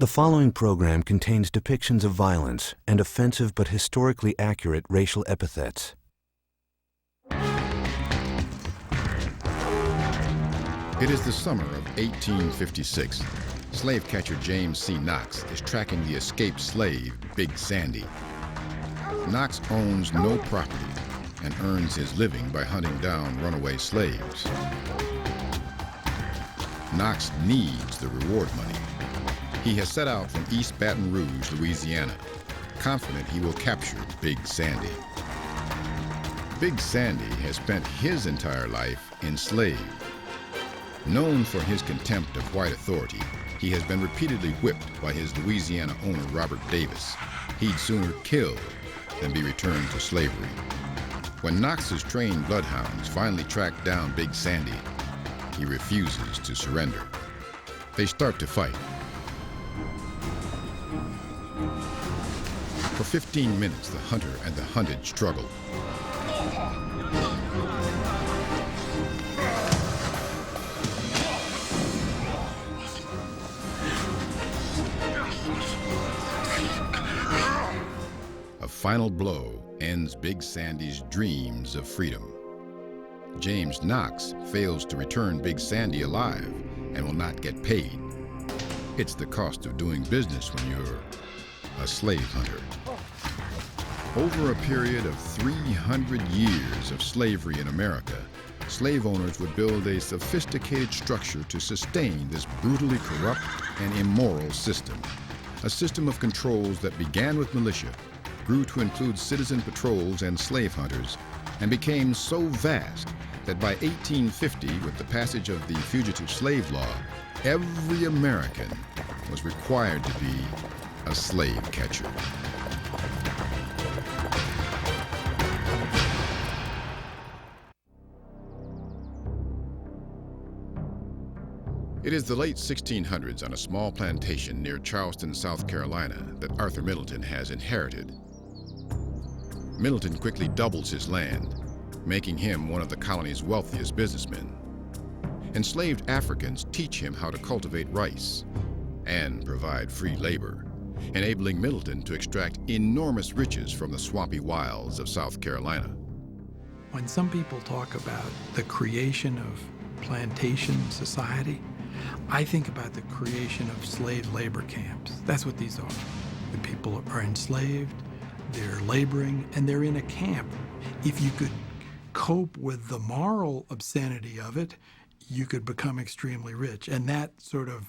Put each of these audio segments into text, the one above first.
The following program contains depictions of violence and offensive but historically accurate racial epithets. It is the summer of 1856. Slave catcher James C. Knox is tracking the escaped slave, Big Sandy. Knox owns no property and earns his living by hunting down runaway slaves. Knox needs the reward money. He has set out from East Baton Rouge, Louisiana, confident he will capture Big Sandy. Big Sandy has spent his entire life enslaved. Known for his contempt of white authority, he has been repeatedly whipped by his Louisiana owner, Robert Davis. He'd sooner kill than be returned to slavery. When Knox's trained bloodhounds finally track down Big Sandy, he refuses to surrender. They start to fight. For 15 minutes, the hunter and the hunted struggle. A final blow ends Big Sandy's dreams of freedom. James Knox fails to return Big Sandy alive and will not get paid. It's the cost of doing business when you're a slave hunter. Over a period of 300 years of slavery in America, slave owners would build a sophisticated structure to sustain this brutally corrupt and immoral system. A system of controls that began with militia, grew to include citizen patrols and slave hunters, and became so vast that by 1850, with the passage of the Fugitive Slave Law, every American was required to be a slave catcher. It is the late 1600s on a small plantation near Charleston, South Carolina, that Arthur Middleton has inherited. Middleton quickly doubles his land, making him one of the colony's wealthiest businessmen. Enslaved Africans teach him how to cultivate rice and provide free labor, enabling Middleton to extract enormous riches from the swampy wilds of South Carolina. When some people talk about the creation of plantation society, I think about the creation of slave labor camps. That's what these are. The people are enslaved, they're laboring, and they're in a camp. If you could cope with the moral obscenity of it, you could become extremely rich. And that sort of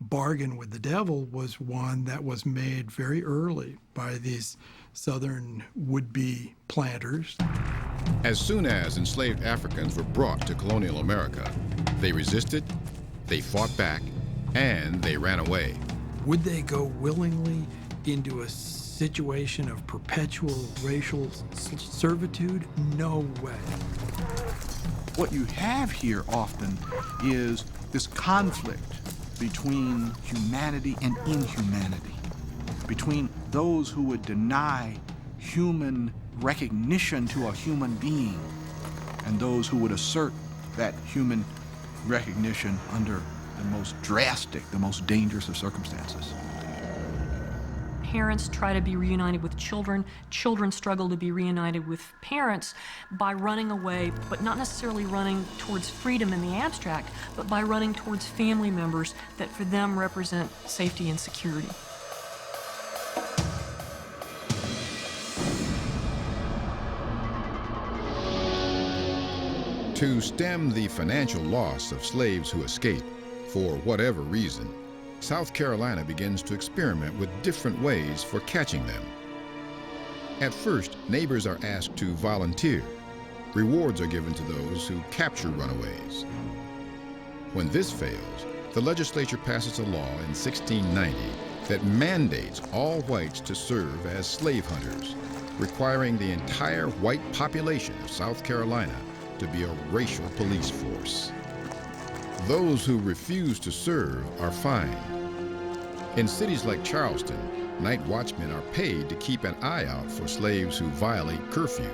bargain with the devil was one that was made very early by these southern would-be planters. As soon as enslaved Africans were brought to colonial America, they resisted, they fought back, and they ran away. Would they go willingly into a situation of perpetual racial servitude? No way. What you have here often is this conflict between humanity and inhumanity, between those who would deny human recognition to a human being and those who would assert that human recognition under the most drastic, the most dangerous of circumstances. Parents try to be reunited with children. Children struggle to be reunited with parents by running away, but not necessarily running towards freedom in the abstract, but by running towards family members that for them represent safety and security. To stem the financial loss of slaves who escape, for whatever reason, South Carolina begins to experiment with different ways for catching them. At first, neighbors are asked to volunteer. Rewards are given to those who capture runaways. When this fails, the legislature passes a law in 1690 that mandates all whites to serve as slave hunters, requiring the entire white population of South Carolina to be a racial police force. Those who refuse to serve are fined. In cities like Charleston, night watchmen are paid to keep an eye out for slaves who violate curfew.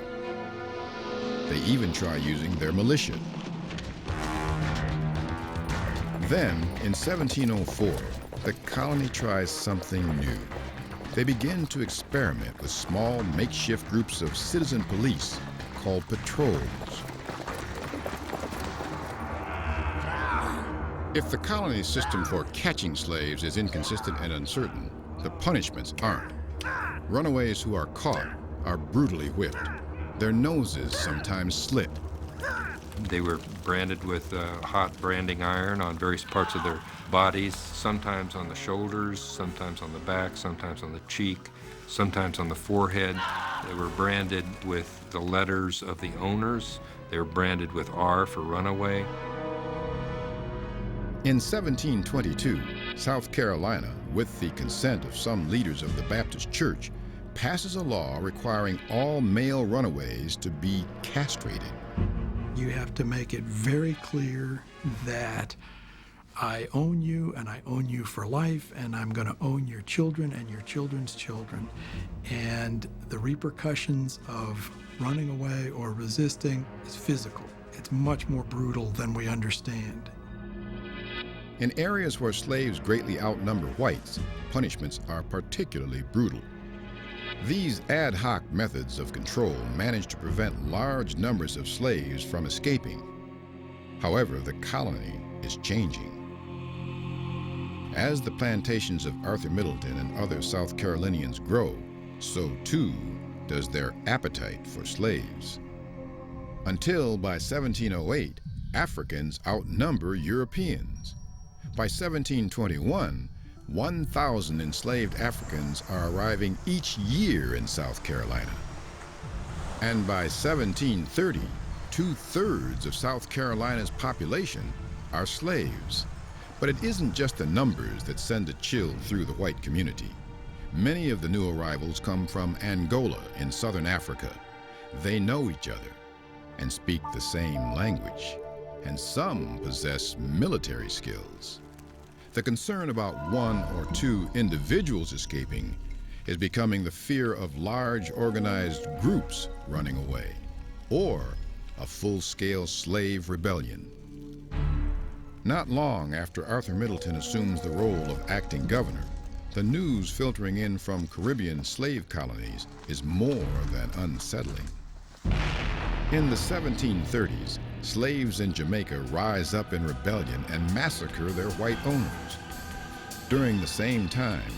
They even try using their militia. Then, in 1704, the colony tries something new. They begin to experiment with small makeshift groups of citizen police called patrols. If the colony's system for catching slaves is inconsistent and uncertain, the punishments aren't. Runaways who are caught are brutally whipped. Their noses sometimes slit. They were branded with hot branding iron on various parts of their bodies, sometimes on the shoulders, sometimes on the back, sometimes on the cheek, sometimes on the forehead. They were branded with the letters of the owners. They were branded with R for runaway. In 1722, South Carolina, with the consent of some leaders of the Baptist Church, passes a law requiring all male runaways to be castrated. You have to make it very clear that I own you and I own you for life, and I'm going to own your children and your children's children. And the repercussions of running away or resisting is physical. It's much more brutal than we understand. In areas where slaves greatly outnumber whites, punishments are particularly brutal. These ad hoc methods of control manage to prevent large numbers of slaves from escaping. However, the colony is changing. As the plantations of Arthur Middleton and other South Carolinians grow, so too does their appetite for slaves. Until by 1708, Africans outnumber Europeans. By 1721, 1,000 enslaved Africans are arriving each year in South Carolina. And by 1730, 2/3 of South Carolina's population are slaves. But it isn't just the numbers that send a chill through the white community. Many of the new arrivals come from Angola in southern Africa. They know each other and speak the same language, and some possess military skills. The concern about one or two individuals escaping is becoming the fear of large organized groups running away, or a full-scale slave rebellion. Not long after Arthur Middleton assumes the role of acting governor, the news filtering in from Caribbean slave colonies is more than unsettling. In the 1730s, slaves in Jamaica rise up in rebellion and massacre their white owners. During the same time,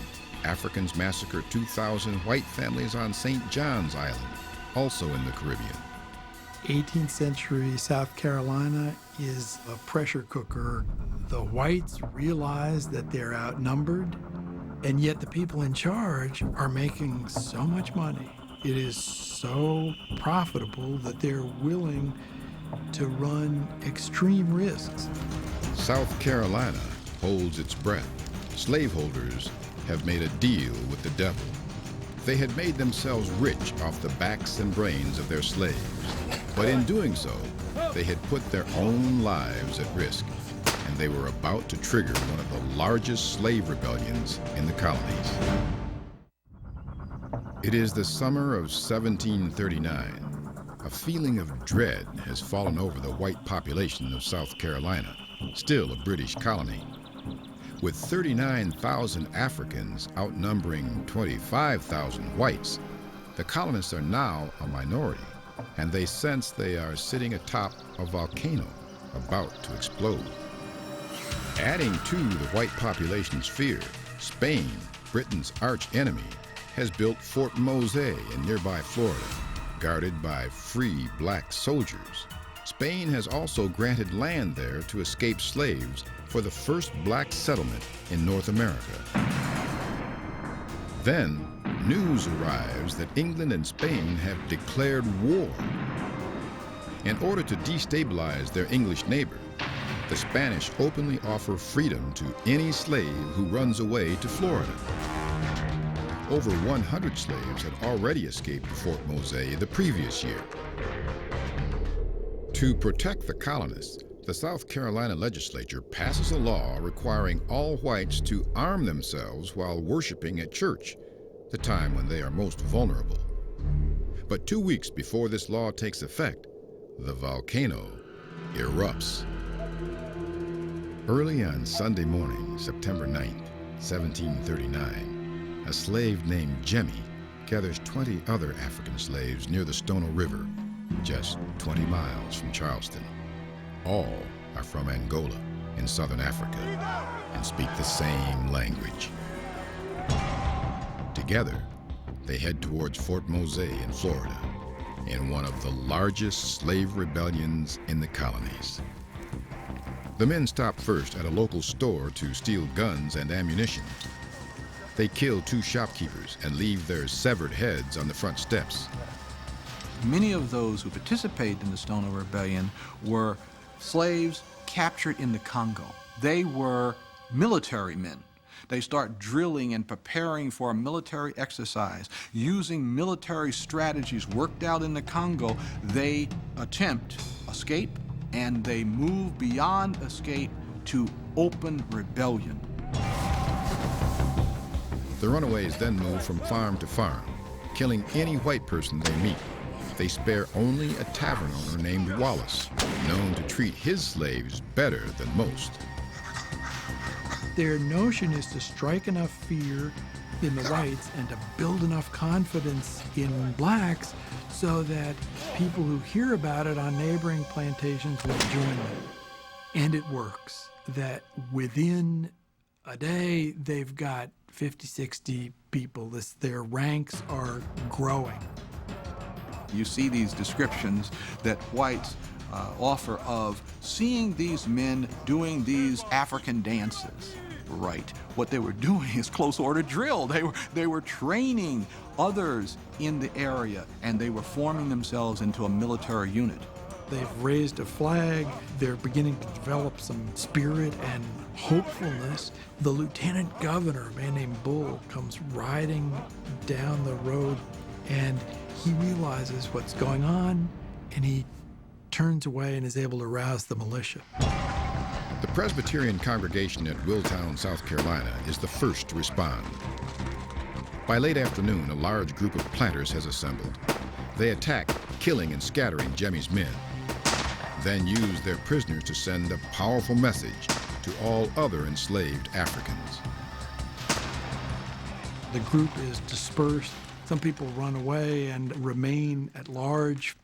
Africans massacre 2,000 white families on St. John's Island, also in the Caribbean. 18th century South Carolina is a pressure cooker. The whites realize that they're outnumbered, and yet the people in charge are making so much money. It is so profitable that they're willing to run extreme risks. South Carolina holds its breath. Slaveholders have made a deal with the devil. They had made themselves rich off the backs and brains of their slaves. But in doing so, they had put their own lives at risk, and they were about to trigger one of the largest slave rebellions in the colonies. It is the summer of 1739. A feeling of dread has fallen over the white population of South Carolina, still a British colony. With 39,000 Africans outnumbering 25,000 whites, the colonists are now a minority, and they sense they are sitting atop a volcano about to explode. Adding to the white population's fear, Spain, Britain's arch-enemy, has built Fort Mose in nearby Florida, guarded by free black soldiers. Spain has also granted land there to escape slaves for the first black settlement in North America. Then, news arrives that England and Spain have declared war. In order to destabilize their English neighbor, the Spanish openly offer freedom to any slave who runs away to Florida. Over 100 slaves had already escaped to Fort Mose the previous year. To protect the colonists, the South Carolina legislature passes a law requiring all whites to arm themselves while worshiping at church, the time when they are most vulnerable. But 2 weeks before this law takes effect, the volcano erupts. Early on Sunday morning, September 9th, 1739, a slave named Jemmy gathers 20 other African slaves near the Stono River, just 20 miles from Charleston. All are from Angola in southern Africa and speak the same language. Together, they head towards Fort Mose in Florida, in one of the largest slave rebellions in the colonies. The men stop first at a local store to steal guns and ammunition. They kill 2 shopkeepers and leave their severed heads on the front steps. Many of those who participated in the Stono Rebellion were slaves captured in the Congo. They were military men. They start drilling and preparing for a military exercise. Using military strategies worked out in the Congo, they attempt escape, and they move beyond escape to open rebellion. The runaways then move from farm to farm, killing any white person they meet. They spare only a tavern owner named Wallace, known to treat his slaves better than most. Their notion is to strike enough fear in the whites and to build enough confidence in blacks so that people who hear about it on neighboring plantations will join them. And it works. That within a day, they've got 50, 60 people. Their ranks are growing. You see these descriptions that whites offer of seeing these men doing these African dances. Right. What they were doing is close order drill. They were training others in the area, and they were forming themselves into a military unit. They've raised a flag. They're beginning to develop some spirit and hopefulness. The lieutenant governor, a man named Bull, comes riding down the road, and he realizes what's going on, and he turns away and is able to rouse the militia. The Presbyterian congregation at Willtown, South Carolina, is the first to respond. By late afternoon, a large group of planters has assembled. They attack, killing and scattering Jemmy's men, then use their prisoners to send a powerful message to all other enslaved Africans. The group is dispersed. Some people run away and remain at large.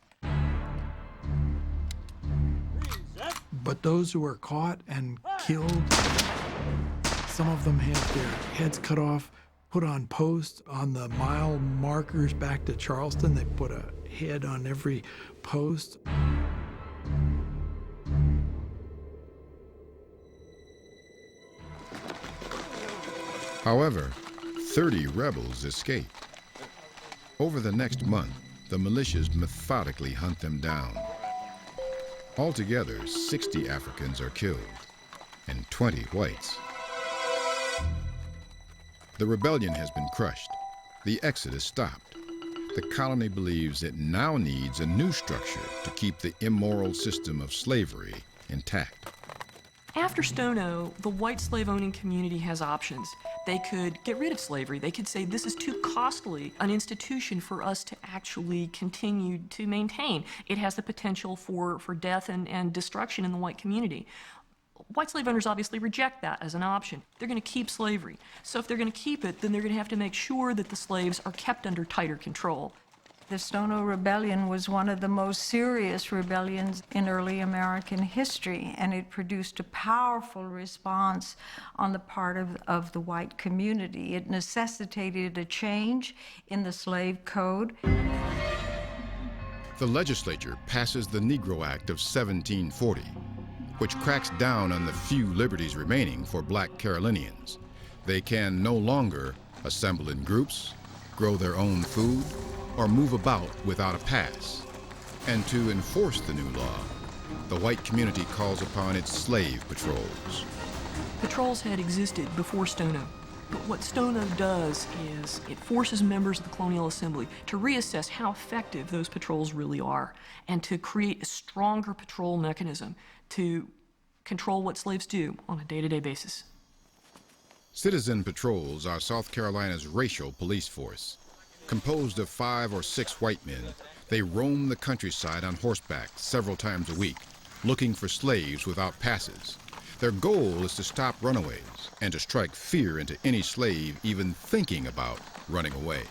But those who are caught and killed, some of them have their heads cut off, put on posts on the mile markers back to Charleston. They put a head on every post. However, 30 rebels escape. Over the next month, the militias methodically hunt them down. Altogether, 60 Africans are killed, and 20 whites. The rebellion has been crushed. The exodus stopped. The colony believes it now needs a new structure to keep the immoral system of slavery intact. After Stono, the white slave-owning community has options. They could get rid of slavery. They could say, this is too costly an institution for us to actually continue to maintain. It has the potential for death and destruction in the white community. White slave owners obviously reject that as an option. They're going to keep slavery. So if they're going to keep it, then they're going to have to make sure that the slaves are kept under tighter control. The Stono Rebellion was one of the most serious rebellions in early American history, and it produced a powerful response on the part of the white community. It necessitated a change in the slave code. The legislature passes the Negro Act of 1740, which cracks down on the few liberties remaining for black Carolinians. They can no longer assemble in groups, grow their own food, or move about without a pass. And to enforce the new law, the white community calls upon its slave patrols. Patrols had existed before Stono, but what Stono does is it forces members of the Colonial Assembly to reassess how effective those patrols really are and to create a stronger patrol mechanism to control what slaves do on a day-to-day basis. Citizen patrols are South Carolina's racial police force. Composed of 5 or 6 white men, they roam the countryside on horseback several times a week, looking for slaves without passes. Their goal is to stop runaways and to strike fear into any slave even thinking about running away.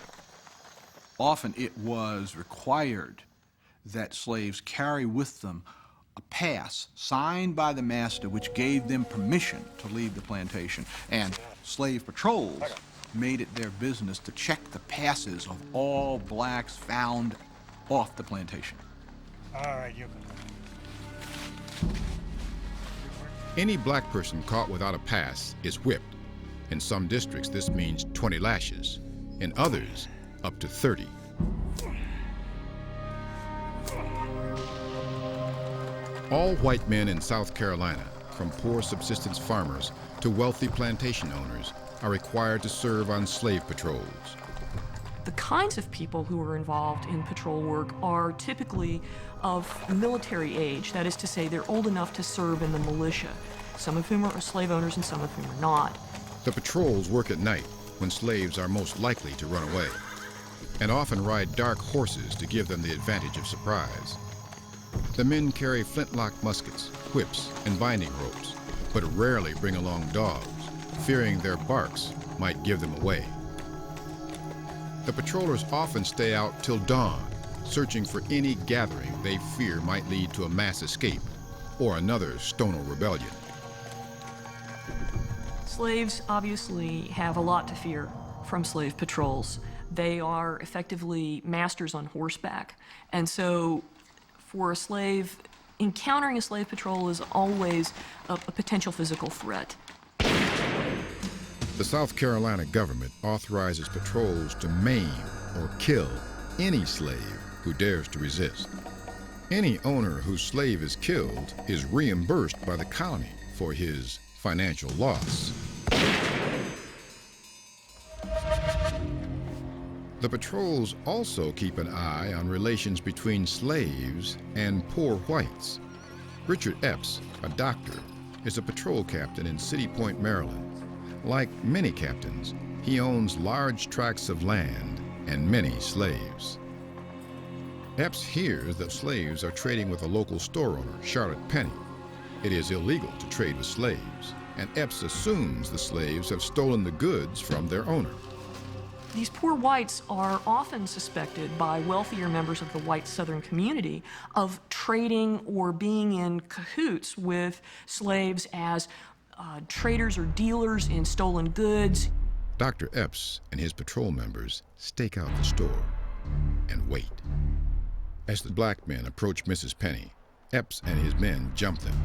Often it was required that slaves carry with them a pass signed by the master which gave them permission to leave the plantation, and slave patrols made it their business to check the passes of all blacks found off the plantation. All right, you can. Any black person caught without a pass is whipped. In some districts, this means 20 lashes. In others, up to 30. All white men in South Carolina, from poor subsistence farmers to wealthy plantation owners, are required to serve on slave patrols. The kinds of people who are involved in patrol work are typically of military age. That is to say, they're old enough to serve in the militia, some of whom are slave owners and some of whom are not. The patrols work at night when slaves are most likely to run away, and often ride dark horses to give them the advantage of surprise. The men carry flintlock muskets, whips, and binding ropes, but rarely bring along dogs, fearing their barks might give them away. The patrollers often stay out till dawn, searching for any gathering they fear might lead to a mass escape or another Stono rebellion. Slaves obviously have a lot to fear from slave patrols. They are effectively masters on horseback. And so for a slave, encountering a slave patrol is always a potential physical threat. The South Carolina government authorizes patrols to maim or kill any slave who dares to resist. Any owner whose slave is killed is reimbursed by the colony for his financial loss. The patrols also keep an eye on relations between slaves and poor whites. Richard Epps, a doctor, is a patrol captain in City Point, Maryland. Like many captains, he owns large tracts of land and many slaves. Epps hears that slaves are trading with a local store owner, Charlotte Penny. It is illegal to trade with slaves, and Epps assumes the slaves have stolen the goods from their owner. These poor whites are often suspected by wealthier members of the white Southern community of trading or being in cahoots with slaves as traders or dealers in stolen goods. Dr. Epps and his patrol members stake out the store and wait. As the black men approach Mrs. Penny, Epps and his men jump them.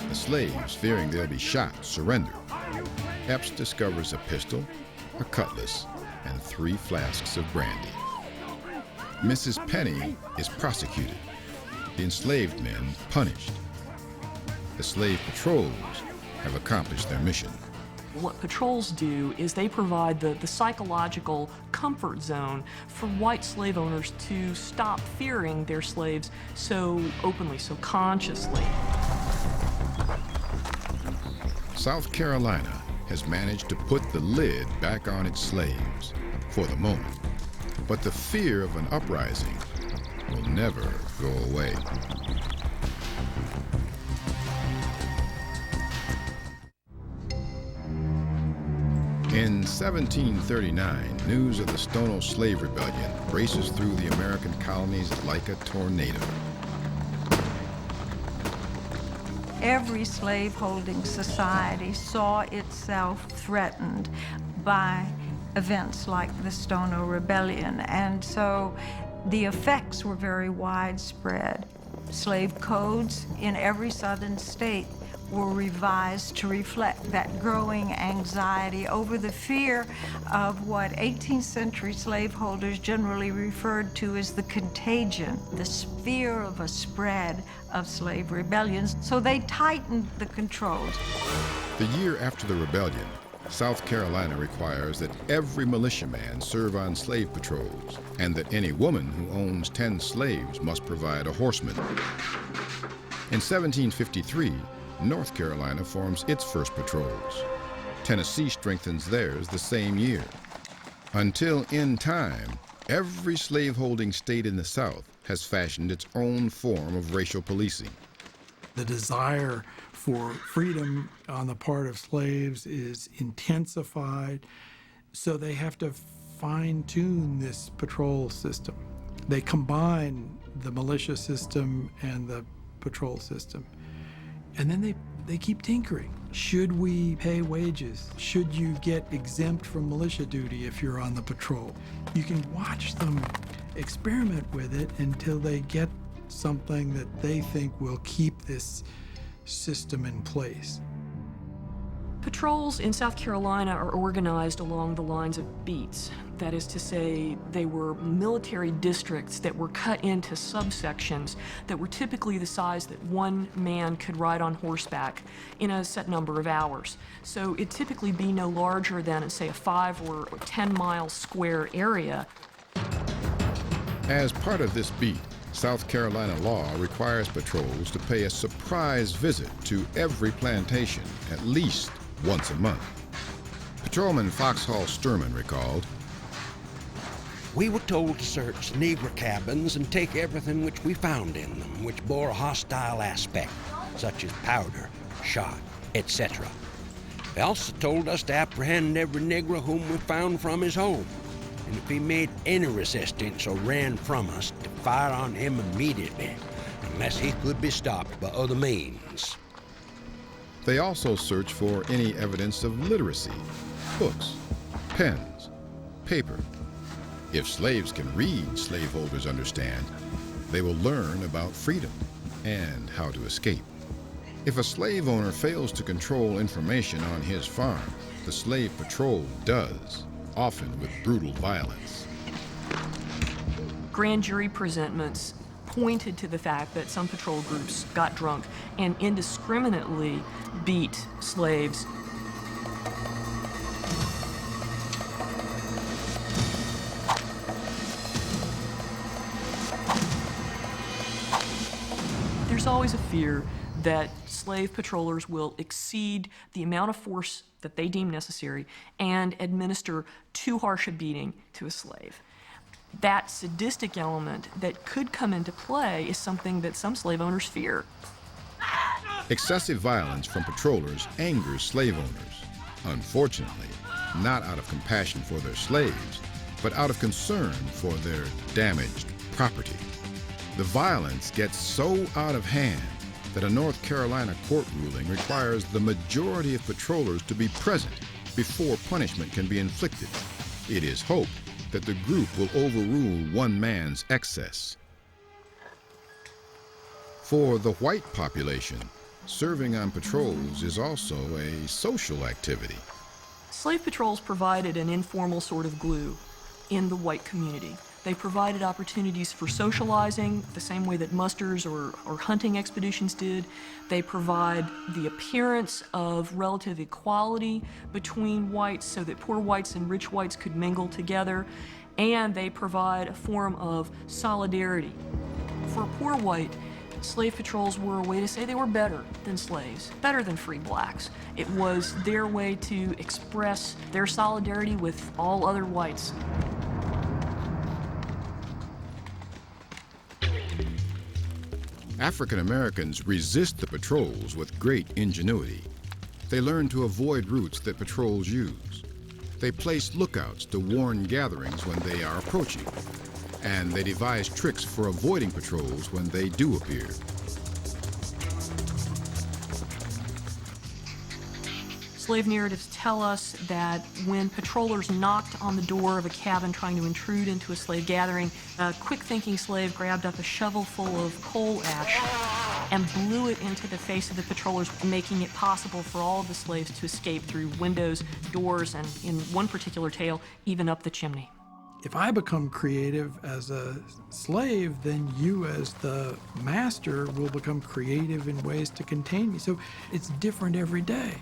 The slaves, fearing they'll be shot, surrender. Epps discovers a pistol, a cutlass, and 3 flasks of brandy. Mrs. Penny is prosecuted, the enslaved men punished. The slave patrols have accomplished their mission. What patrols do is they provide the psychological comfort zone for white slave owners to stop fearing their slaves so openly, so consciously. South Carolina has managed to put the lid back on its slaves for the moment, but the fear of an uprising will never go away. In 1739, news of the Stono Slave Rebellion races through the American colonies like a tornado. Every slaveholding society saw itself threatened by events like the Stono Rebellion, and so the effects were very widespread. Slave codes in every southern state were revised to reflect that growing anxiety over the fear of what 18th century slaveholders generally referred to as the contagion, the fear of a spread of slave rebellions. So they tightened the controls. The year after the rebellion, South Carolina requires that every militiaman serve on slave patrols, and that any woman who owns 10 slaves must provide a horseman. In 1753, North Carolina forms its first patrols. Tennessee strengthens theirs the same year. Until in time, every slaveholding state in the South has fashioned its own form of racial policing. The desire for freedom on the part of slaves is intensified, so they have to fine-tune this patrol system. They combine the militia system and the patrol system, and then they keep tinkering. Should we pay wages? Should you get exempt from militia duty if you're on the patrol? You can watch them experiment with it until they get something that they think will keep this system in place. Patrols in South Carolina are organized along the lines of beats. That is to say, they were military districts that were cut into subsections that were typically the size that one man could ride on horseback in a set number of hours. So it'd typically be no larger than, say, a 5 or 10 mile square area. As part of this beat, South Carolina law requires patrols to pay a surprise visit to every plantation at least once a month. Patrolman Foxhall Sturman recalled, "We were told to search Negro cabins and take everything which we found in them which bore a hostile aspect, such as powder, shot, etc. They also told us to apprehend every Negro whom we found from his home, and if he made any resistance or ran from us, to fire on him immediately, unless he could be stopped by other means." They also search for any evidence of literacy, books, pens, paper. If slaves can read, slaveholders understand, they will learn about freedom and how to escape. If a slave owner fails to control information on his farm, the slave patrol does, often with brutal violence. Grand jury presentments pointed to the fact that some patrol groups got drunk and indiscriminately beat slaves. There's always a fear that slave patrollers will exceed the amount of force that they deem necessary and administer too harsh a beating to a slave. That sadistic element that could come into play is something that some slave owners fear. Excessive violence from patrollers angers slave owners. Unfortunately, not out of compassion for their slaves, but out of concern for their damaged property. The violence gets so out of hand that a North Carolina court ruling requires the majority of patrollers to be present before punishment can be inflicted. It is hoped that the group will overrule one man's excess. For the white population, serving on patrols is also a social activity. Slave patrols provided an informal sort of glue in the white community. They provided opportunities for socializing the same way that musters or hunting expeditions did. They provide the appearance of relative equality between whites so that poor whites and rich whites could mingle together. And they provide a form of solidarity. For a poor white, slave patrols were a way to say they were better than slaves, better than free blacks. It was their way to express their solidarity with all other whites. African Americans resist the patrols with great ingenuity. They learn to avoid routes that patrols use. They place lookouts to warn gatherings when they are approaching, and they devise tricks for avoiding patrols when they do appear. Slave narratives tell us that when patrollers knocked on the door of a cabin trying to intrude into a slave gathering, a quick-thinking slave grabbed up a shovel full of coal ash and blew it into the face of the patrollers, making it possible for all of the slaves to escape through windows, doors, and in one particular tale, even up the chimney. If I become creative as a slave, then you as the master will become creative in ways to contain me. So it's different every day.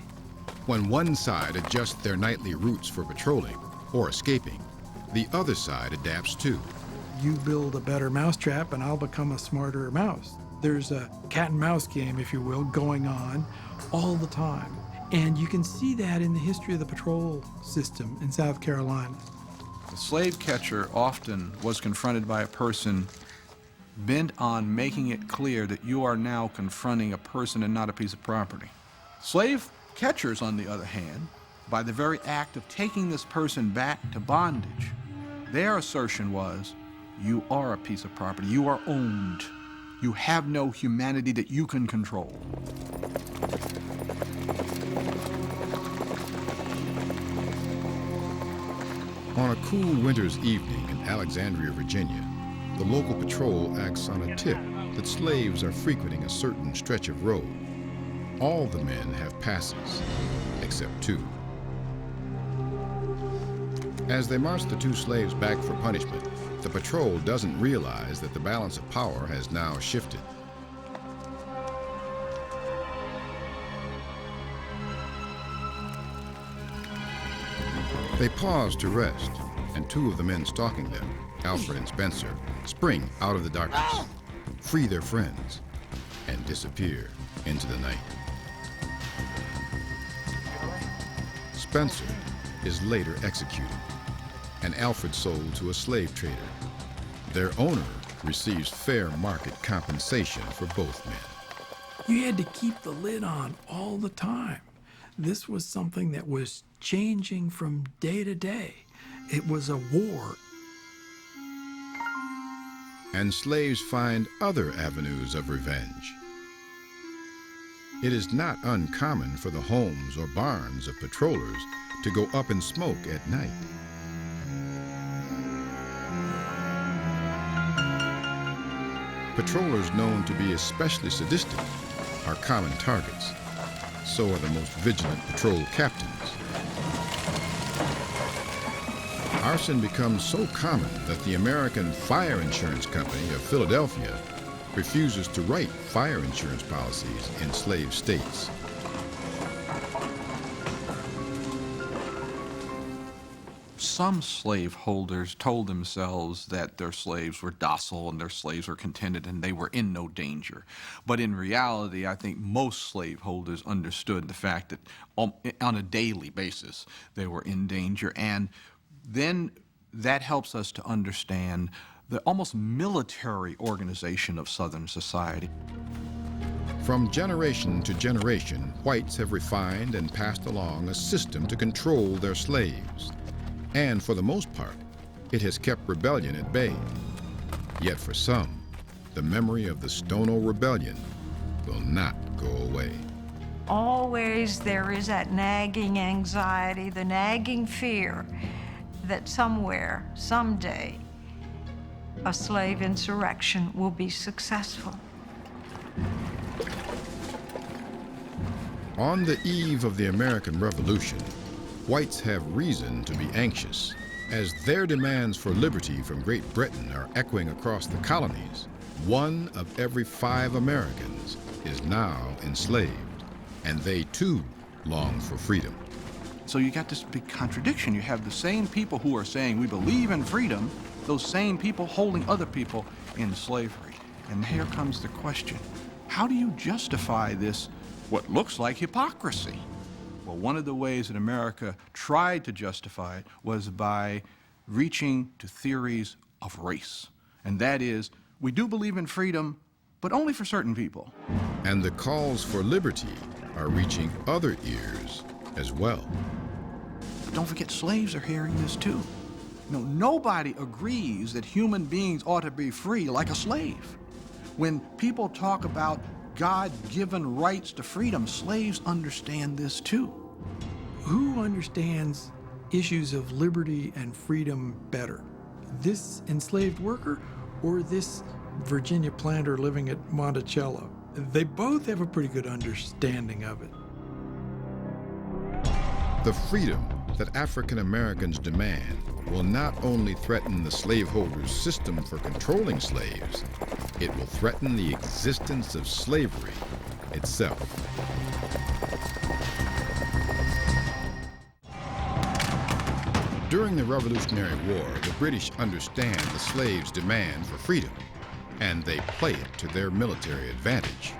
When one side adjusts their nightly routes for patrolling or escaping, the other side adapts too. You build a better mousetrap and I'll become a smarter mouse. There's a cat and mouse game, if you will, going on all the time. And you can see that in the history of the patrol system in South Carolina. The slave catcher often was confronted by a person bent on making it clear that you are now confronting a person and not a piece of property. Slave catchers, on the other hand, by the very act of taking this person back to bondage, their assertion was, you are a piece of property, you are owned, you have no humanity that you can control. On a cool winter's evening in Alexandria, Virginia, the local patrol acts on a tip that slaves are frequenting a certain stretch of road. All the men have passes, except two. As they march the two slaves back for punishment, the patrol doesn't realize that the balance of power has now shifted. They pause to rest, and two of the men stalking them, Alfred and Spencer, spring out of the darkness, free their friends, and disappear into the night. Spencer is later executed, and Alfred sold to a slave trader. Their owner receives fair market compensation for both men. You had to keep the lid on all the time. This was something that was changing from day to day. It was a war. And slaves find other avenues of revenge. It is not uncommon for the homes or barns of patrollers to go up in smoke at night. Patrollers known to be especially sadistic are common targets. So are the most vigilant patrol captains. Arson becomes so common that the American Fire Insurance Company of Philadelphia refuses to write fire insurance policies in slave states. Some slaveholders told themselves that their slaves were docile and their slaves were contented and they were in no danger. But in reality, I think most slaveholders understood the fact that on a daily basis they were in danger. And then that helps us to understand the almost military organization of Southern society. From generation to generation, whites have refined and passed along a system to control their slaves. And for the most part, it has kept rebellion at bay. Yet for some, the memory of the Stono Rebellion will not go away. Always there is that nagging anxiety, the nagging fear that somewhere, someday, a slave insurrection will be successful. On the eve of the American Revolution, whites have reason to be anxious, as their demands for liberty from Great Britain are echoing across the colonies. 1 of every 5 Americans is now enslaved, and they too long for freedom. So you got this big contradiction. You have the same people who are saying we believe in freedom, those same people holding other people in slavery. And here comes the question, how do you justify this, what looks like hypocrisy? Well, one of the ways that America tried to justify it was by reaching to theories of race. And that is, we do believe in freedom, but only for certain people. And the calls for liberty are reaching other ears as well. But don't forget, slaves are hearing this too. No, nobody agrees that human beings ought to be free like a slave. When people talk about God-given rights to freedom, slaves understand this too. Who understands issues of liberty and freedom better? This enslaved worker or this Virginia planter living at Monticello? They both have a pretty good understanding of it. The freedom that African Americans demand will not only threaten the slaveholders' system for controlling slaves, it will threaten the existence of slavery itself. During the Revolutionary War, the British understand the slaves' demand for freedom, and they play it to their military advantage.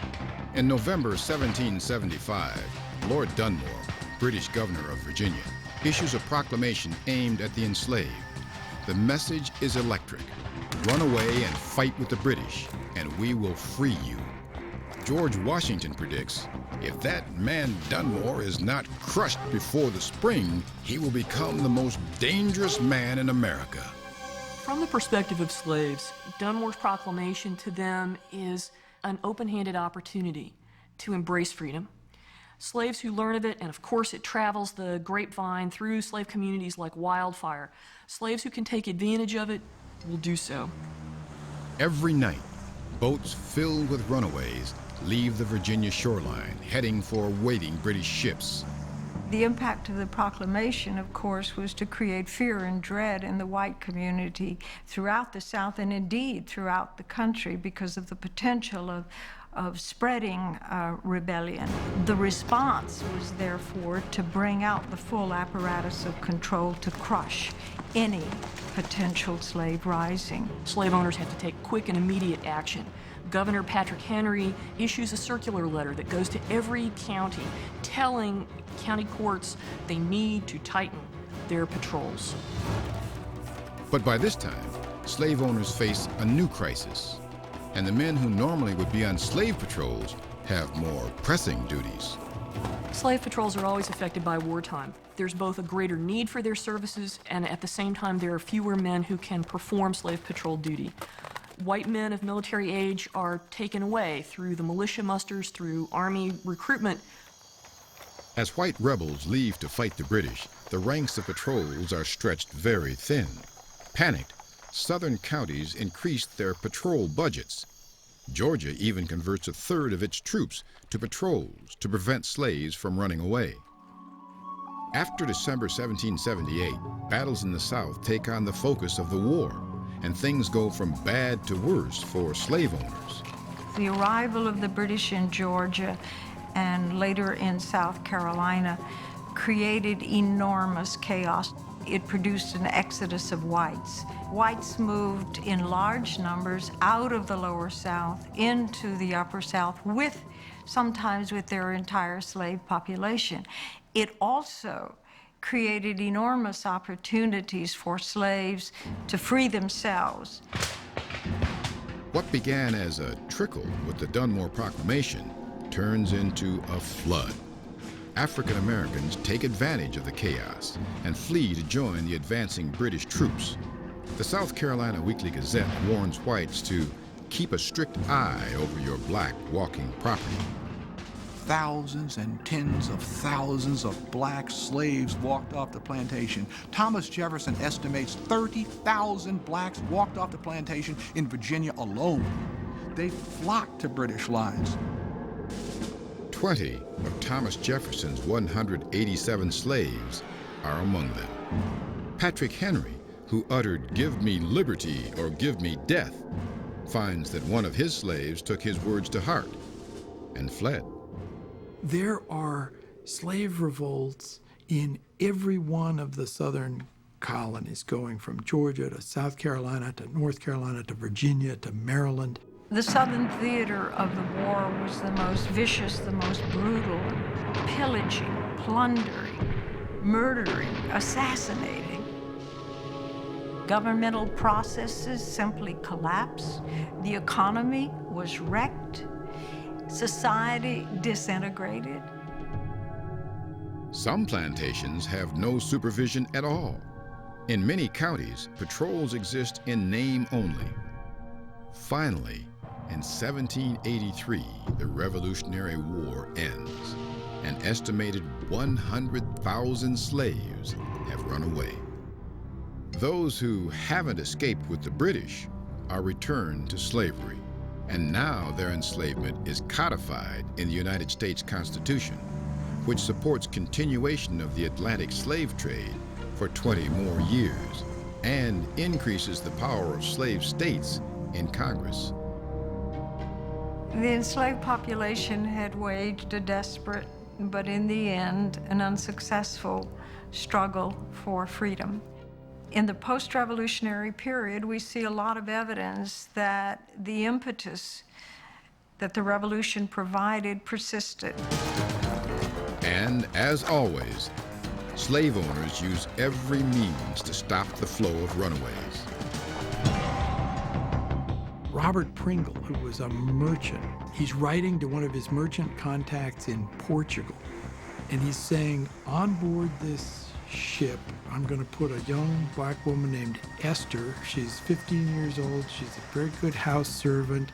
In November 1775, Lord Dunmore, British governor of Virginia, issues a proclamation aimed at the enslaved. The message is electric. Run away and fight with the British, and we will free you. George Washington predicts, if that man Dunmore is not crushed before the spring, he will become the most dangerous man in America. From the perspective of slaves, Dunmore's proclamation to them is an open-handed opportunity to embrace freedom. Slaves who learn of it, and of course it travels the grapevine through slave communities like wildfire. Slaves who can take advantage of it will do so. Every night, boats filled with runaways leave the Virginia shoreline, heading for waiting British ships. The impact of the proclamation, of course, was to create fear and dread in the white community throughout the South and indeed throughout the country because of the potential of spreading rebellion. The response was therefore to bring out the full apparatus of control to crush any potential slave rising. Slave owners have to take quick and immediate action. Governor Patrick Henry issues a circular letter that goes to every county telling county courts they need to tighten their patrols. But by this time, slave owners face a new crisis, and the men who normally would be on slave patrols have more pressing duties. Slave patrols are always affected by wartime. There's both a greater need for their services, and at the same time, there are fewer men who can perform slave patrol duty. White men of military age are taken away through the militia musters, through army recruitment. As white rebels leave to fight the British, the ranks of patrols are stretched very thin. Panicked, southern counties increased their patrol budgets. Georgia even converts a third of its troops to patrols to prevent slaves from running away. After December 1778, battles in the South take on the focus of the war, and things go from bad to worse for slave owners. The arrival of the British in Georgia and later in South Carolina created enormous chaos. It produced an exodus of whites. Whites moved in large numbers out of the lower South into the upper South, sometimes with their entire slave population. It also created enormous opportunities for slaves to free themselves. What began as a trickle with the Dunmore Proclamation turns into a flood. African Americans take advantage of the chaos and flee to join the advancing British troops. The South Carolina Weekly Gazette warns whites to keep a strict eye over your black walking property. Thousands and tens of thousands of black slaves walked off the plantation. Thomas Jefferson estimates 30,000 blacks walked off the plantation in Virginia alone. They flocked to British lines. 20 of Thomas Jefferson's 187 slaves are among them. Patrick Henry, who uttered, "Give me liberty or give me death," finds that one of his slaves took his words to heart and fled. There are slave revolts in every one of the southern colonies, going from Georgia to South Carolina to North Carolina to Virginia to Maryland. The Southern theater of the war was the most vicious, the most brutal, pillaging, plundering, murdering, assassinating. Governmental processes simply collapsed. The economy was wrecked. Society disintegrated. Some plantations have no supervision at all. In many counties, patrols exist in name only. Finally, in 1783, the Revolutionary War ends. An estimated 100,000 slaves have run away. Those who haven't escaped with the British are returned to slavery, and now their enslavement is codified in the United States Constitution, which supports continuation of the Atlantic slave trade for 20 more years and increases the power of slave states in Congress. The enslaved population had waged a desperate, but in the end, an unsuccessful struggle for freedom. In the post-revolutionary period, we see a lot of evidence that the impetus that the revolution provided persisted. And as always, slave owners use every means to stop the flow of runaways. Robert Pringle, who was a merchant. He's writing to one of his merchant contacts in Portugal, and he's saying, on board this ship, I'm going to put a young black woman named Esther. She's 15 years old. She's a very good house servant.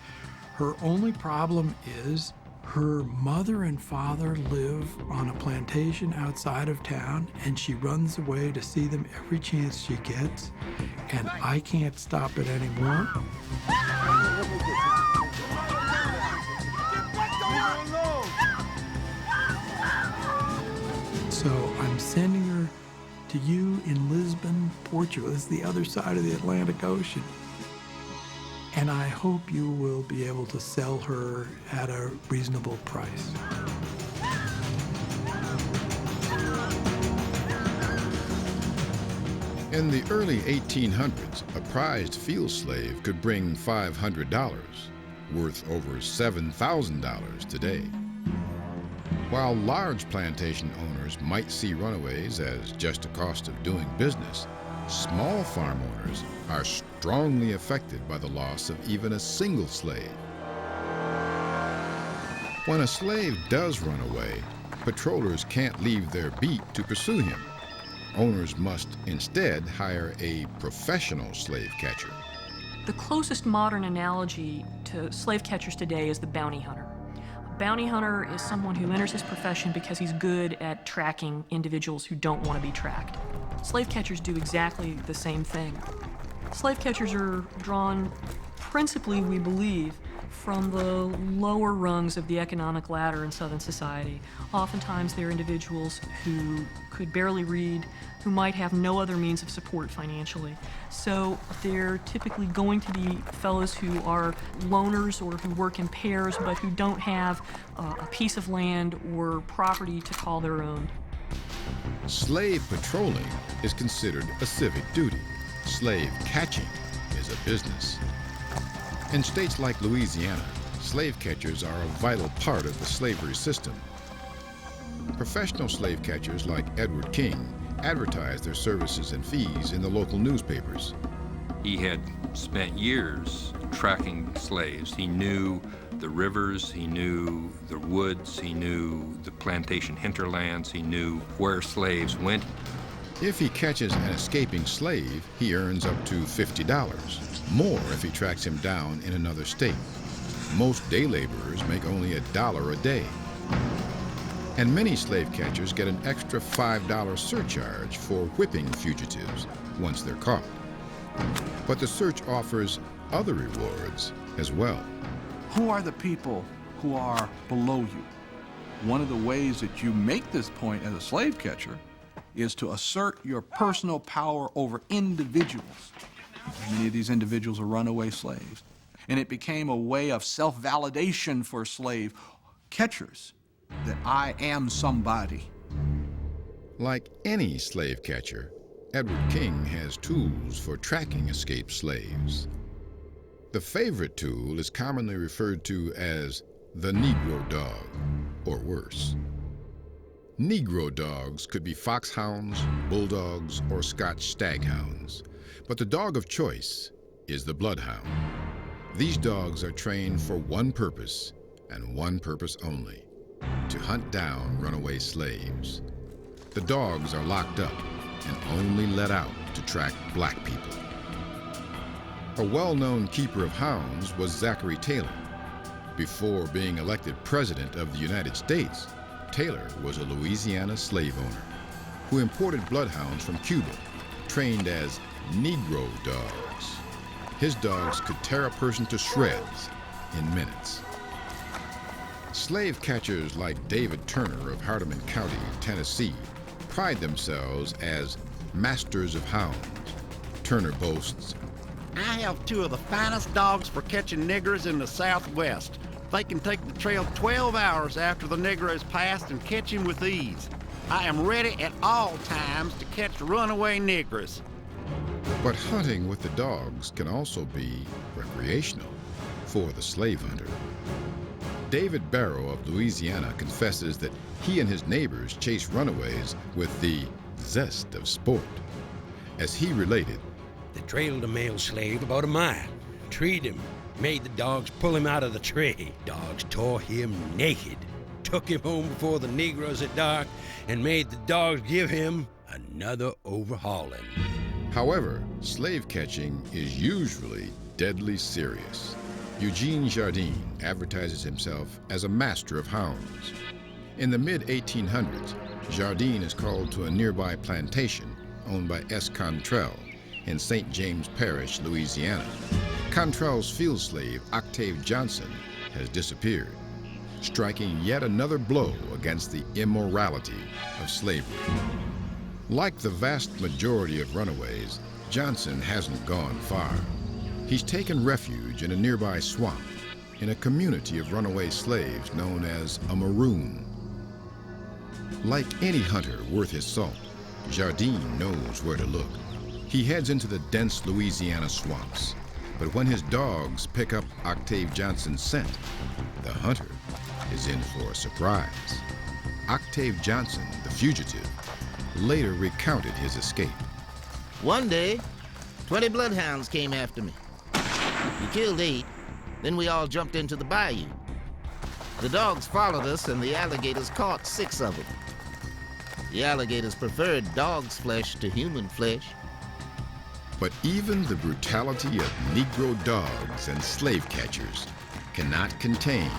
Her only problem is her mother and father live on a plantation outside of town, and she runs away to see them every chance she gets, and I can't stop it anymore. So I'm sending her to you in Lisbon, Portugal. This is the other side of the Atlantic Ocean. And I hope you will be able to sell her at a reasonable price. In the early 1800s, a prized field slave could bring $500, worth over $7,000 today. While large plantation owners might see runaways as just a cost of doing business, small farm owners are strongly affected by the loss of even a single slave. When a slave does run away, patrollers can't leave their beat to pursue him. Owners must instead hire a professional slave catcher. The closest modern analogy to slave catchers today is the bounty hunter. A bounty hunter is someone who enters his profession because he's good at tracking individuals who don't want to be tracked. Slave catchers do exactly the same thing. Slave catchers are drawn principally, we believe, from the lower rungs of the economic ladder in Southern society. Oftentimes they're individuals who could barely read, who might have no other means of support financially. So they're typically going to be fellows who are loners or who work in pairs but who don't have a piece of land or property to call their own. Slave patrolling is considered a civic duty. Slave catching is a business. In states like Louisiana, slave catchers are a vital part of the slavery system. Professional slave catchers like Edward King advertise their services and fees in the local newspapers. He had spent years tracking slaves. He knew the rivers, he knew the woods, he knew the plantation hinterlands, he knew where slaves went. If he catches an escaping slave, he earns up to $50, more if he tracks him down in another state. Most day laborers make only $1 a day. And many slave catchers get an extra $5 surcharge for whipping fugitives once they're caught. But the search offers other rewards as well. Who are the people who are below you? One of the ways that you make this point as a slave catcher is to assert your personal power over individuals. Many of these individuals are runaway slaves. And it became a way of self-validation for slave catchers, that I am somebody. Like any slave catcher, Edward King has tools for tracking escaped slaves. The favorite tool is commonly referred to as the Negro dog, or worse. Negro dogs could be foxhounds, bulldogs, or Scotch staghounds, but the dog of choice is the bloodhound. These dogs are trained for one purpose, and one purpose only: to hunt down runaway slaves. The dogs are locked up and only let out to track black people. A well-known keeper of hounds was Zachary Taylor. Before being elected President of the United States, Taylor was a Louisiana slave owner who imported bloodhounds from Cuba, trained as Negro dogs. His dogs could tear a person to shreds in minutes. Slave catchers like David Turner of Hardeman County, Tennessee, pride themselves as masters of hounds. Turner boasts, "I have two of the finest dogs for catching niggers in the Southwest. They can take the trail 12 hours after the nigger has passed and catch him with ease. I am ready at all times to catch runaway niggers." But hunting with the dogs can also be recreational for the slave hunter. David Barrow of Louisiana confesses that he and his neighbors chase runaways with the zest of sport. As he related, They trailed a male slave about a mile, treed him, Made the dogs pull him out of the tree. Dogs tore him naked, took him home before the Negroes at dark, and made the dogs give him another overhauling. However, slave catching is usually deadly serious. Eugene Jardine advertises himself as a master of hounds. In the mid-1800s, Jardine is called to a nearby plantation owned by S. Cantrell in St. James Parish, Louisiana. Cantrell's field slave, Octave Johnson, has disappeared, striking yet another blow against the immorality of slavery. Like the vast majority of runaways, Johnson hasn't gone far. He's taken refuge in a nearby swamp, in a community of runaway slaves known as a maroon. Like any hunter worth his salt, Jardine knows where to look. He heads into the dense Louisiana swamps, but when his dogs pick up Octave Johnson's scent, the hunter is in for a surprise. Octave Johnson, the fugitive, later recounted his escape. One day, 20 bloodhounds came after me. We killed 8, then we all jumped into the bayou. The dogs followed us and the alligators caught 6 of them. The alligators preferred dog's flesh to human flesh. But even the brutality of Negro dogs and slave catchers cannot contain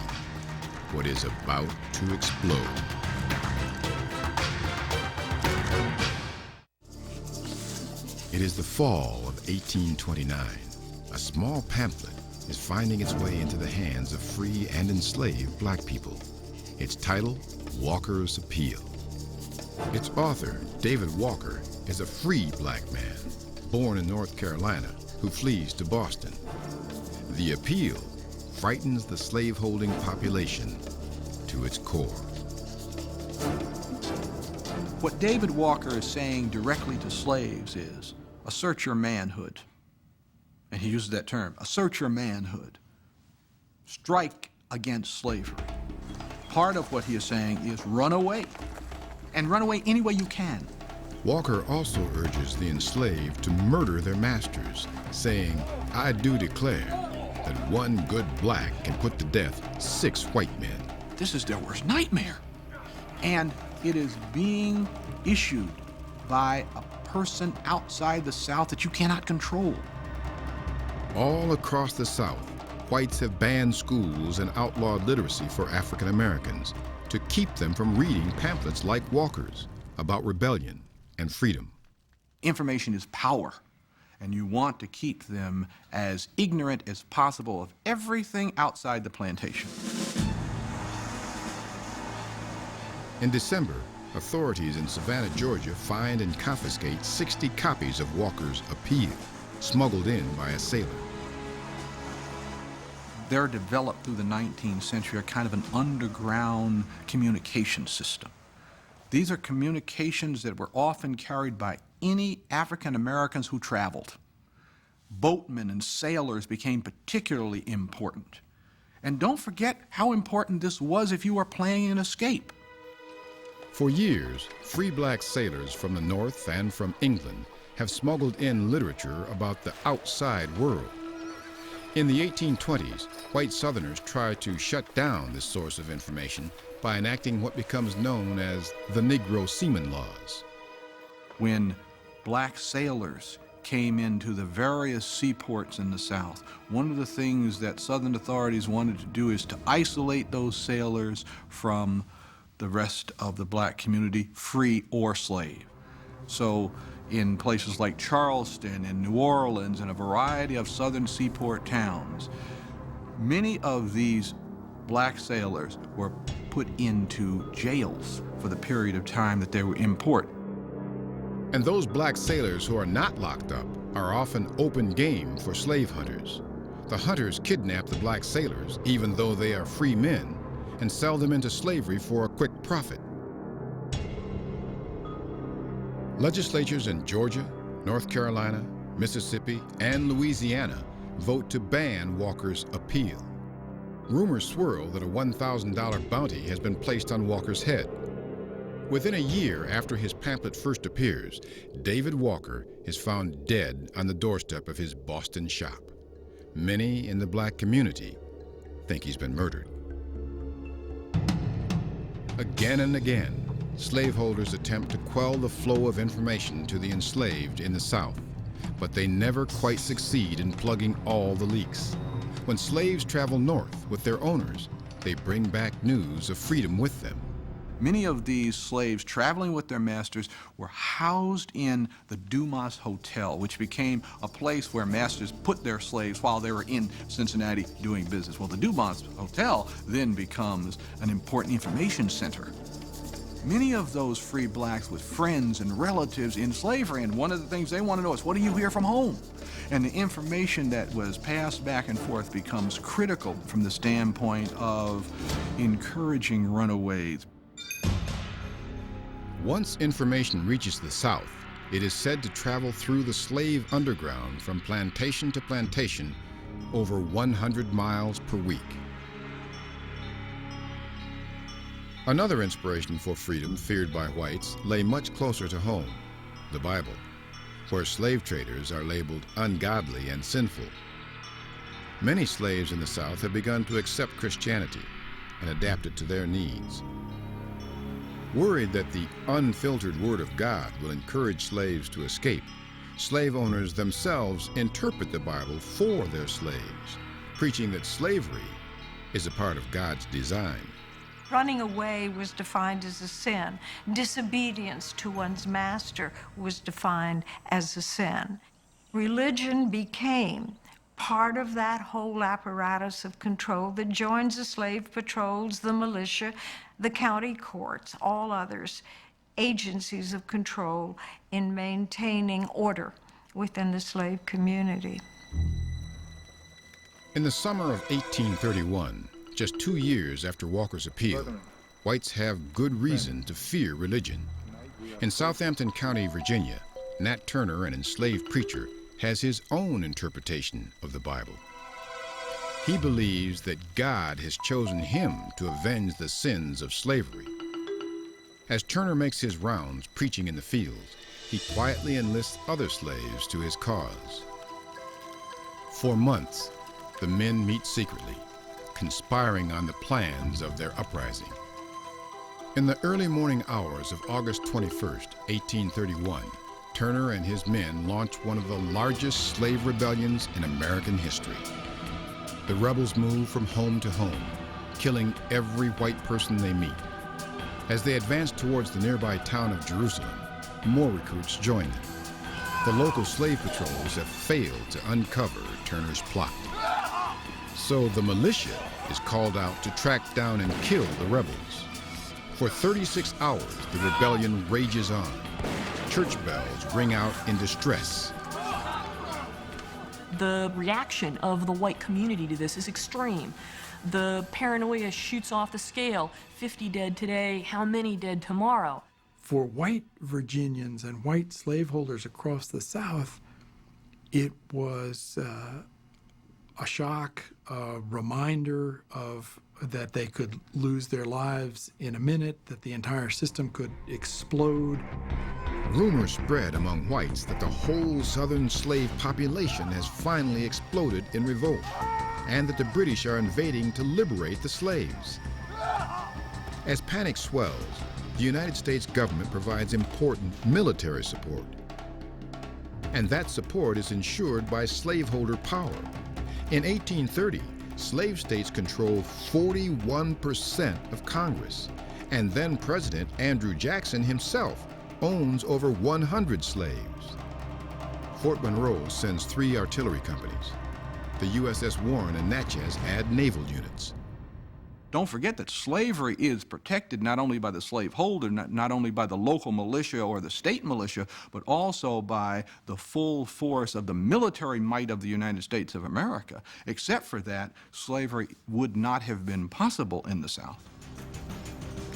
what is about to explode. It is the fall of 1829. A small pamphlet is finding its way into the hands of free and enslaved black people. Its title, Walker's Appeal. Its author, David Walker, is a free black man, born in North Carolina, who flees to Boston. The appeal frightens the slaveholding population to its core. What David Walker is saying directly to slaves is, assert your manhood. And he uses that term, assert your manhood. Strike against slavery. Part of what he is saying is run away, and run away any way you can. Walker also urges the enslaved to murder their masters, saying, I do declare that one good black can put to death 6 white men. This is their worst nightmare. And it is being issued by a person outside the South that you cannot control. All across the South, whites have banned schools and outlawed literacy for African Americans to keep them from reading pamphlets like Walker's about rebellion and freedom. Information is power, and you want to keep them as ignorant as possible of everything outside the plantation. In December, authorities in Savannah, Georgia find and confiscate 60 copies of Walker's Appeal, smuggled in by a sailor. There developed through the 19th century a kind of an underground communication system. These are communications that were often carried by any African Americans who traveled. Boatmen and sailors became particularly important. And don't forget how important this was if you were planning an escape. For years, free black sailors from the North and from England have smuggled in literature about the outside world. In the 1820s, white Southerners tried to shut down this source of information by enacting what becomes known as the Negro Seaman Laws. When black sailors came into the various seaports in the South, one of the things that Southern authorities wanted to do is to isolate those sailors from the rest of the black community, free or slave. So in places like Charleston and New Orleans and a variety of southern seaport towns, many of these black sailors were put into jails for the period of time that they were in port. And those black sailors who are not locked up are often open game for slave hunters. The hunters kidnap the black sailors, even though they are free men, and sell them into slavery for a quick profit. Legislatures in Georgia, North Carolina, Mississippi, and Louisiana vote to ban Walker's Appeal. Rumors swirl that a $1,000 bounty has been placed on Walker's head. Within a year after his pamphlet first appears, David Walker is found dead on the doorstep of his Boston shop. Many in the black community think he's been murdered. Again and again, slaveholders attempt to quell the flow of information to the enslaved in the South, but they never quite succeed in plugging all the leaks. When slaves travel north with their owners, they bring back news of freedom with them. Many of these slaves traveling with their masters were housed in the Dumas Hotel, which became a place where masters put their slaves while they were in Cincinnati doing business. Well, the Dumas Hotel then becomes an important information center. Many of those free blacks with friends and relatives in slavery, and one of the things they want to know is, what do you hear from home? And the information that was passed back and forth becomes critical from the standpoint of encouraging runaways. Once information reaches the South, it is said to travel through the slave underground from plantation to plantation over 100 miles per week. Another inspiration for freedom feared by whites lay much closer to home, the Bible, where slave traders are labeled ungodly and sinful. Many slaves in the South have begun to accept Christianity and adapt it to their needs. Worried that the unfiltered Word of God will encourage slaves to escape, slave owners themselves interpret the Bible for their slaves, preaching that slavery is a part of God's design. Running away was defined as a sin. Disobedience to one's master was defined as a sin. Religion became part of that whole apparatus of control that joins the slave patrols, the militia, the county courts, all others, agencies of control in maintaining order within the slave community. In the summer of 1831, just 2 years after Walker's appeal, whites have good reason to fear religion. In Southampton County, Virginia, Nat Turner, an enslaved preacher, has his own interpretation of the Bible. He believes that God has chosen him to avenge the sins of slavery. As Turner makes his rounds preaching in the fields, he quietly enlists other slaves to his cause. For months, the men meet secretly, conspiring on the plans of their uprising. In the early morning hours of August 21st, 1831, Turner and his men launch one of the largest slave rebellions in American history. The rebels move from home to home, killing every white person they meet. As they advance towards the nearby town of Jerusalem, more recruits join them. The local slave patrols have failed to uncover Turner's plot. So the militia is called out to track down and kill the rebels. For 36 hours, the rebellion rages on. Church bells ring out in distress. The reaction of the white community to this is extreme. The paranoia shoots off the scale. 50 dead today, how many dead tomorrow? For white Virginians and white slaveholders across the South, it was a shock, a reminder of that they could lose their lives in a minute, that the entire system could explode. Rumors spread among whites that the whole southern slave population has finally exploded in revolt, and that the British are invading to liberate the slaves. As panic swells, the United States government provides important military support. And that support is ensured by slaveholder power. In 1830, slave states control 41% of Congress, and then President Andrew Jackson himself owns over 100 slaves. Fort Monroe sends 3 artillery companies. The USS Warren and Natchez add naval units. Don't forget that slavery is protected not only by the slaveholder, not only by the local militia or the state militia, but also by the full force of the military might of the United States of America. Except for that, slavery would not have been possible in the South.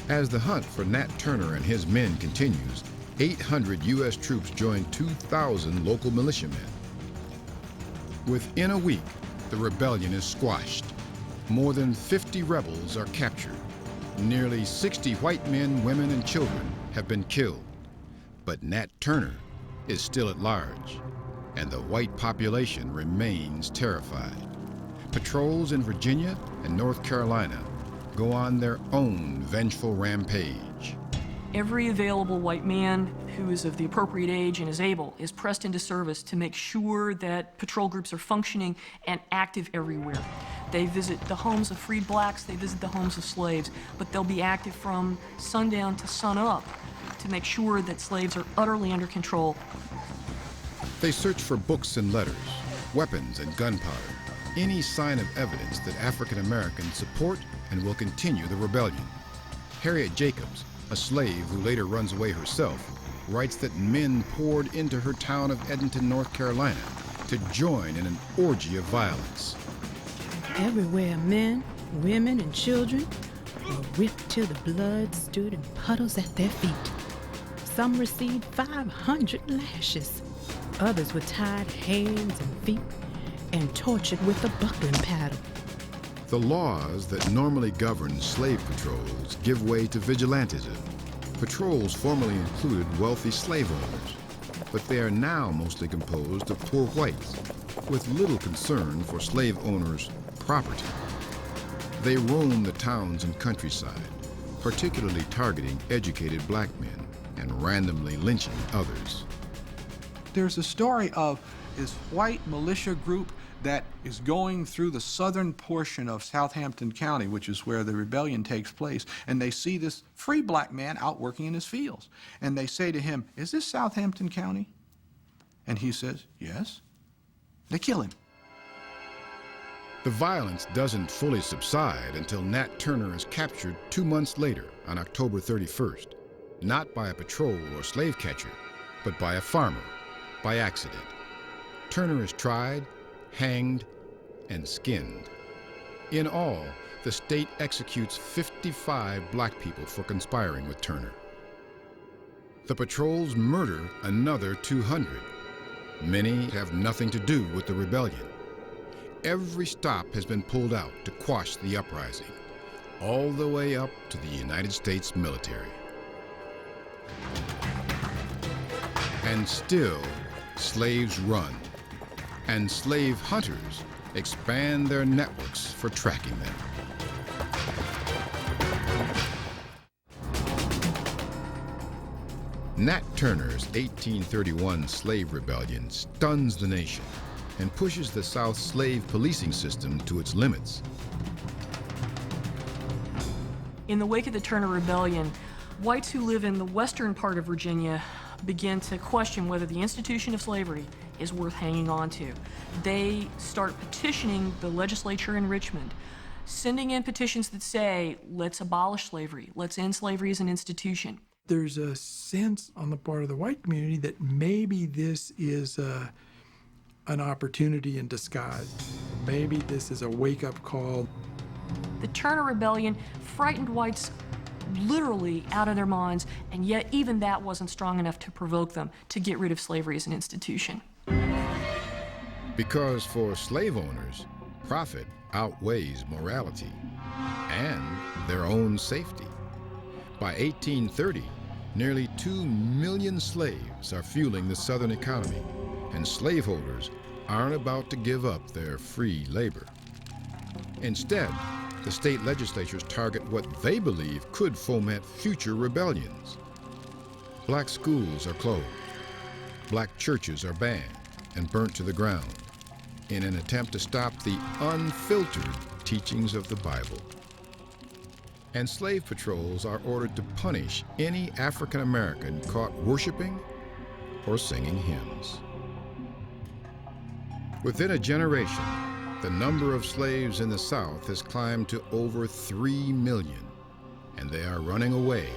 As the hunt for Nat Turner and his men continues, 800 U.S. troops join 2,000 local militiamen. Within a week, the rebellion is squashed. More than 50 rebels are captured. Nearly 60 white men, women, and children have been killed. But Nat Turner is still at large, and the white population remains terrified. Patrols in Virginia and North Carolina go on their own vengeful rampage. Every available white man who is of the appropriate age and is able is pressed into service to make sure that patrol groups are functioning and active everywhere. They visit the homes of freed blacks, they visit the homes of slaves, but they'll be active from sundown to sunup to make sure that slaves are utterly under control. They search for books and letters, weapons and gunpowder, any sign of evidence that African Americans support and will continue the rebellion. Harriet Jacobs, a slave who later runs away herself, writes that men poured into her town of Edenton, North Carolina, to join in an orgy of violence. Everywhere men, women, and children were whipped till the blood stood in puddles at their feet. Some received 500 lashes. Others were tied hands and feet and tortured with a buckling paddle. The laws that normally govern slave patrols give way to vigilantism. Patrols formerly included wealthy slave owners, but they are now mostly composed of poor whites, with little concern for slave owners' property. They roam the towns and countryside, particularly targeting educated black men and randomly lynching others. There's a story of this white militia group that is going through the southern portion of Southampton County, which is where the rebellion takes place, and they see this free black man out working in his fields. And they say to him, "Is this Southampton County?" And he says, "Yes." They kill him. The violence doesn't fully subside until Nat Turner is captured 2 months later on October 31st, not by a patrol or slave catcher, but by a farmer, by accident. Turner is tried, hanged, and skinned. In all, the state executes 55 black people for conspiring with Turner. The patrols murder another 200. Many have nothing to do with the rebellion. Every stop has been pulled out to quash the uprising, all the way up to the United States military. And still, slaves run, and slave hunters expand their networks for tracking them. Nat Turner's 1831 slave rebellion stuns the nation and pushes the South's slave policing system to its limits. In the wake of the Turner Rebellion, whites who live in the western part of Virginia begin to question whether the institution of slavery is worth hanging on to. They start petitioning the legislature in Richmond, sending in petitions that say, let's abolish slavery, let's end slavery as an institution. There's a sense on the part of the white community that maybe this is an opportunity in disguise. Maybe this is a wake-up call. The Turner Rebellion frightened whites literally out of their minds, and yet even that wasn't strong enough to provoke them to get rid of slavery as an institution. Because for slave owners, profit outweighs morality and their own safety. By 1830, nearly 2 million slaves are fueling the Southern economy, and slaveholders aren't about to give up their free labor. Instead, the state legislatures target what they believe could foment future rebellions. Black schools are closed. Black churches are banned and burnt to the ground in an attempt to stop the unfiltered teachings of the Bible. And slave patrols are ordered to punish any African American caught worshiping or singing hymns. Within a generation, the number of slaves in the South has climbed to over 3 million, and they are running away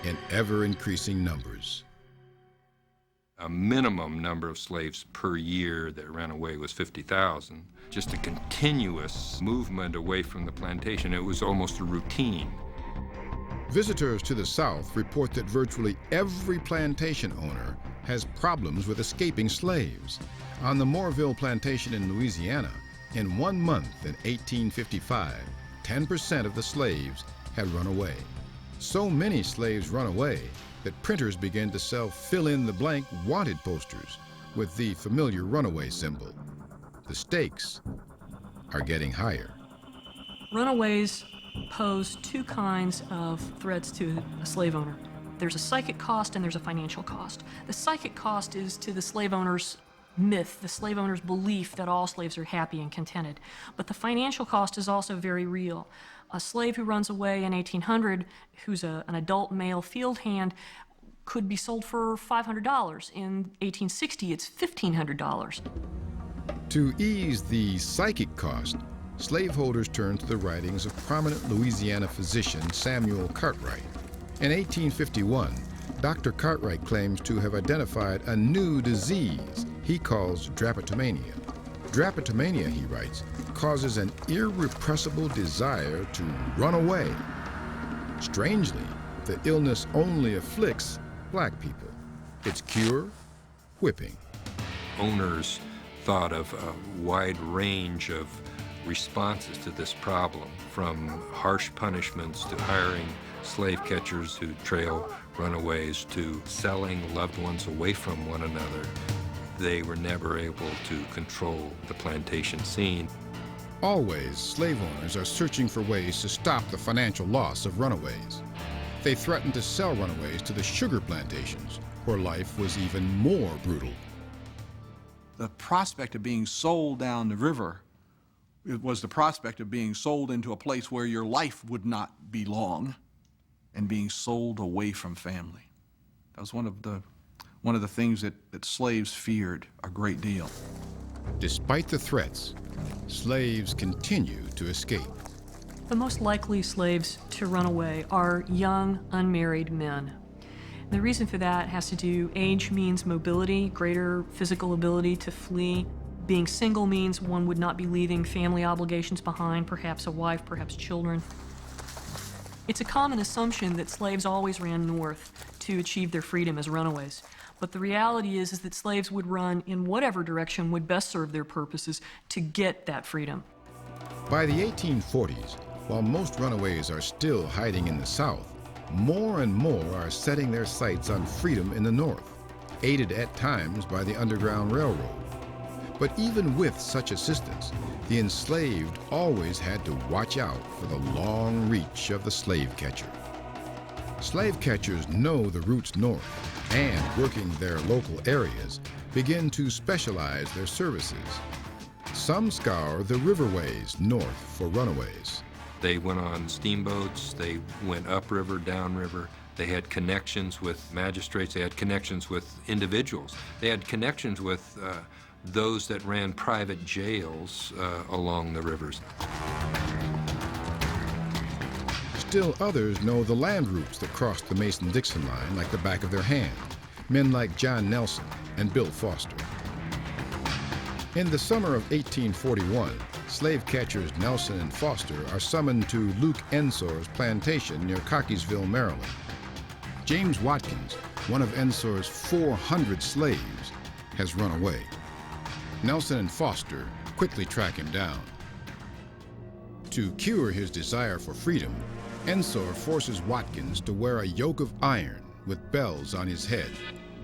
in ever-increasing numbers. A minimum number of slaves per year that ran away was 50,000. Just a continuous movement away from the plantation. It was almost a routine. Visitors to the South report that virtually every plantation owner has problems with escaping slaves. On the Moorville plantation in Louisiana, in 1 month in 1855, 10% of the slaves had run away. So many slaves run away that printers began to sell fill-in-the-blank wanted posters with the familiar runaway symbol. The stakes are getting higher. Runaways pose two kinds of threats to a slave owner. There's a psychic cost and there's a financial cost. The psychic cost is to the slave owner's myth, the slave owner's belief that all slaves are happy and contented. But the financial cost is also very real. A slave who runs away in 1800, who's an adult male field hand, could be sold for $500. In 1860, it's $1,500. To ease the psychic cost, slaveholders turned to the writings of prominent Louisiana physician Samuel Cartwright. In 1851, Dr. Cartwright claims to have identified a new disease he calls drapetomania. Drapetomania, he writes, causes an irrepressible desire to run away. Strangely, the illness only afflicts black people. Its cure? Whipping. Owners thought of a wide range of responses to this problem, from harsh punishments to hiring slave catchers who trail runaways to selling loved ones away from one another. They were never able to control the plantation scene. Always, slave owners are searching for ways to stop the financial loss of runaways. They threatened to sell runaways to the sugar plantations, where life was even more brutal. The prospect of being sold down the river, it was the prospect of being sold into a place where your life would not be long and being sold away from family. That was one of the things that slaves feared a great deal. Despite the threats, slaves continue to escape. The most likely slaves to run away are young, unmarried men. The reason for that has to do, age means mobility, greater physical ability to flee. Being single means one would not be leaving family obligations behind, perhaps a wife, perhaps children. It's a common assumption that slaves always ran north to achieve their freedom as runaways. But the reality is that slaves would run in whatever direction would best serve their purposes to get that freedom. By the 1840s, while most runaways are still hiding in the South, more and more are setting their sights on freedom in the North, aided at times by the Underground Railroad. But even with such assistance, the enslaved always had to watch out for the long reach of the slave catcher. Slave catchers know the routes north and, working their local areas, begin to specialize their services. Some scour the riverways north for runaways. They went on steamboats, they went upriver, downriver. They had connections with magistrates, they had connections with individuals. They had connections with those that ran private jails along the rivers. Still others know the land routes that crossed the Mason-Dixon line like the back of their hand, men like John Nelson and Bill Foster. In the summer of 1841, slave catchers Nelson and Foster are summoned to Luke Ensor's plantation near Cockeysville, Maryland. James Watkins, one of Ensor's 400 slaves, has run away. Nelson and Foster quickly track him down. To cure his desire for freedom, Ensor forces Watkins to wear a yoke of iron with bells on his head,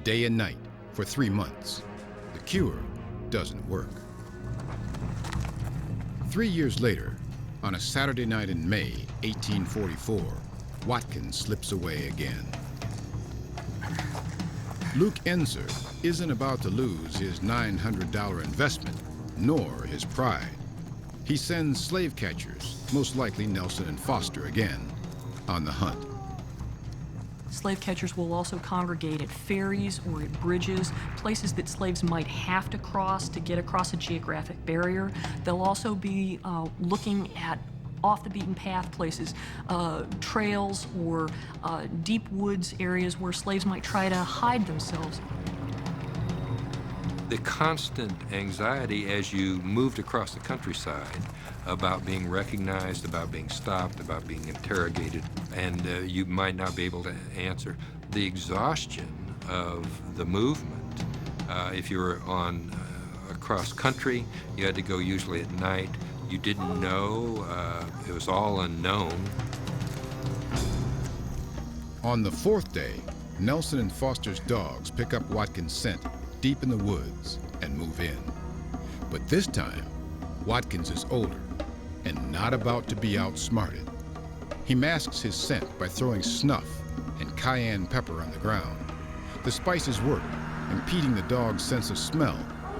day and night, for 3 months. The cure doesn't work. 3 years later, on a Saturday night in May 1844, Watkins slips away again. Luke Ensor isn't about to lose his $900 investment, nor his pride. He sends slave catchers, most likely Nelson and Foster again, on the hunt. Slave catchers will also congregate at ferries or at bridges, places that slaves might have to cross to get across a geographic barrier. They'll also be looking at off the beaten path places, trails or deep woods areas where slaves might try to hide themselves. The constant anxiety as you moved across the countryside about being recognized, about being stopped, about being interrogated, and you might not be able to answer. The exhaustion of the movement. If you were on across country, you had to go usually at night. You didn't know, it was all unknown. On the fourth day, Nelson and Foster's dogs pick up Watkins' scent deep in the woods and move in. But this time, Watkins is older and not about to be outsmarted. He masks his scent by throwing snuff and cayenne pepper on the ground. The spices work, impeding the dog's sense of smell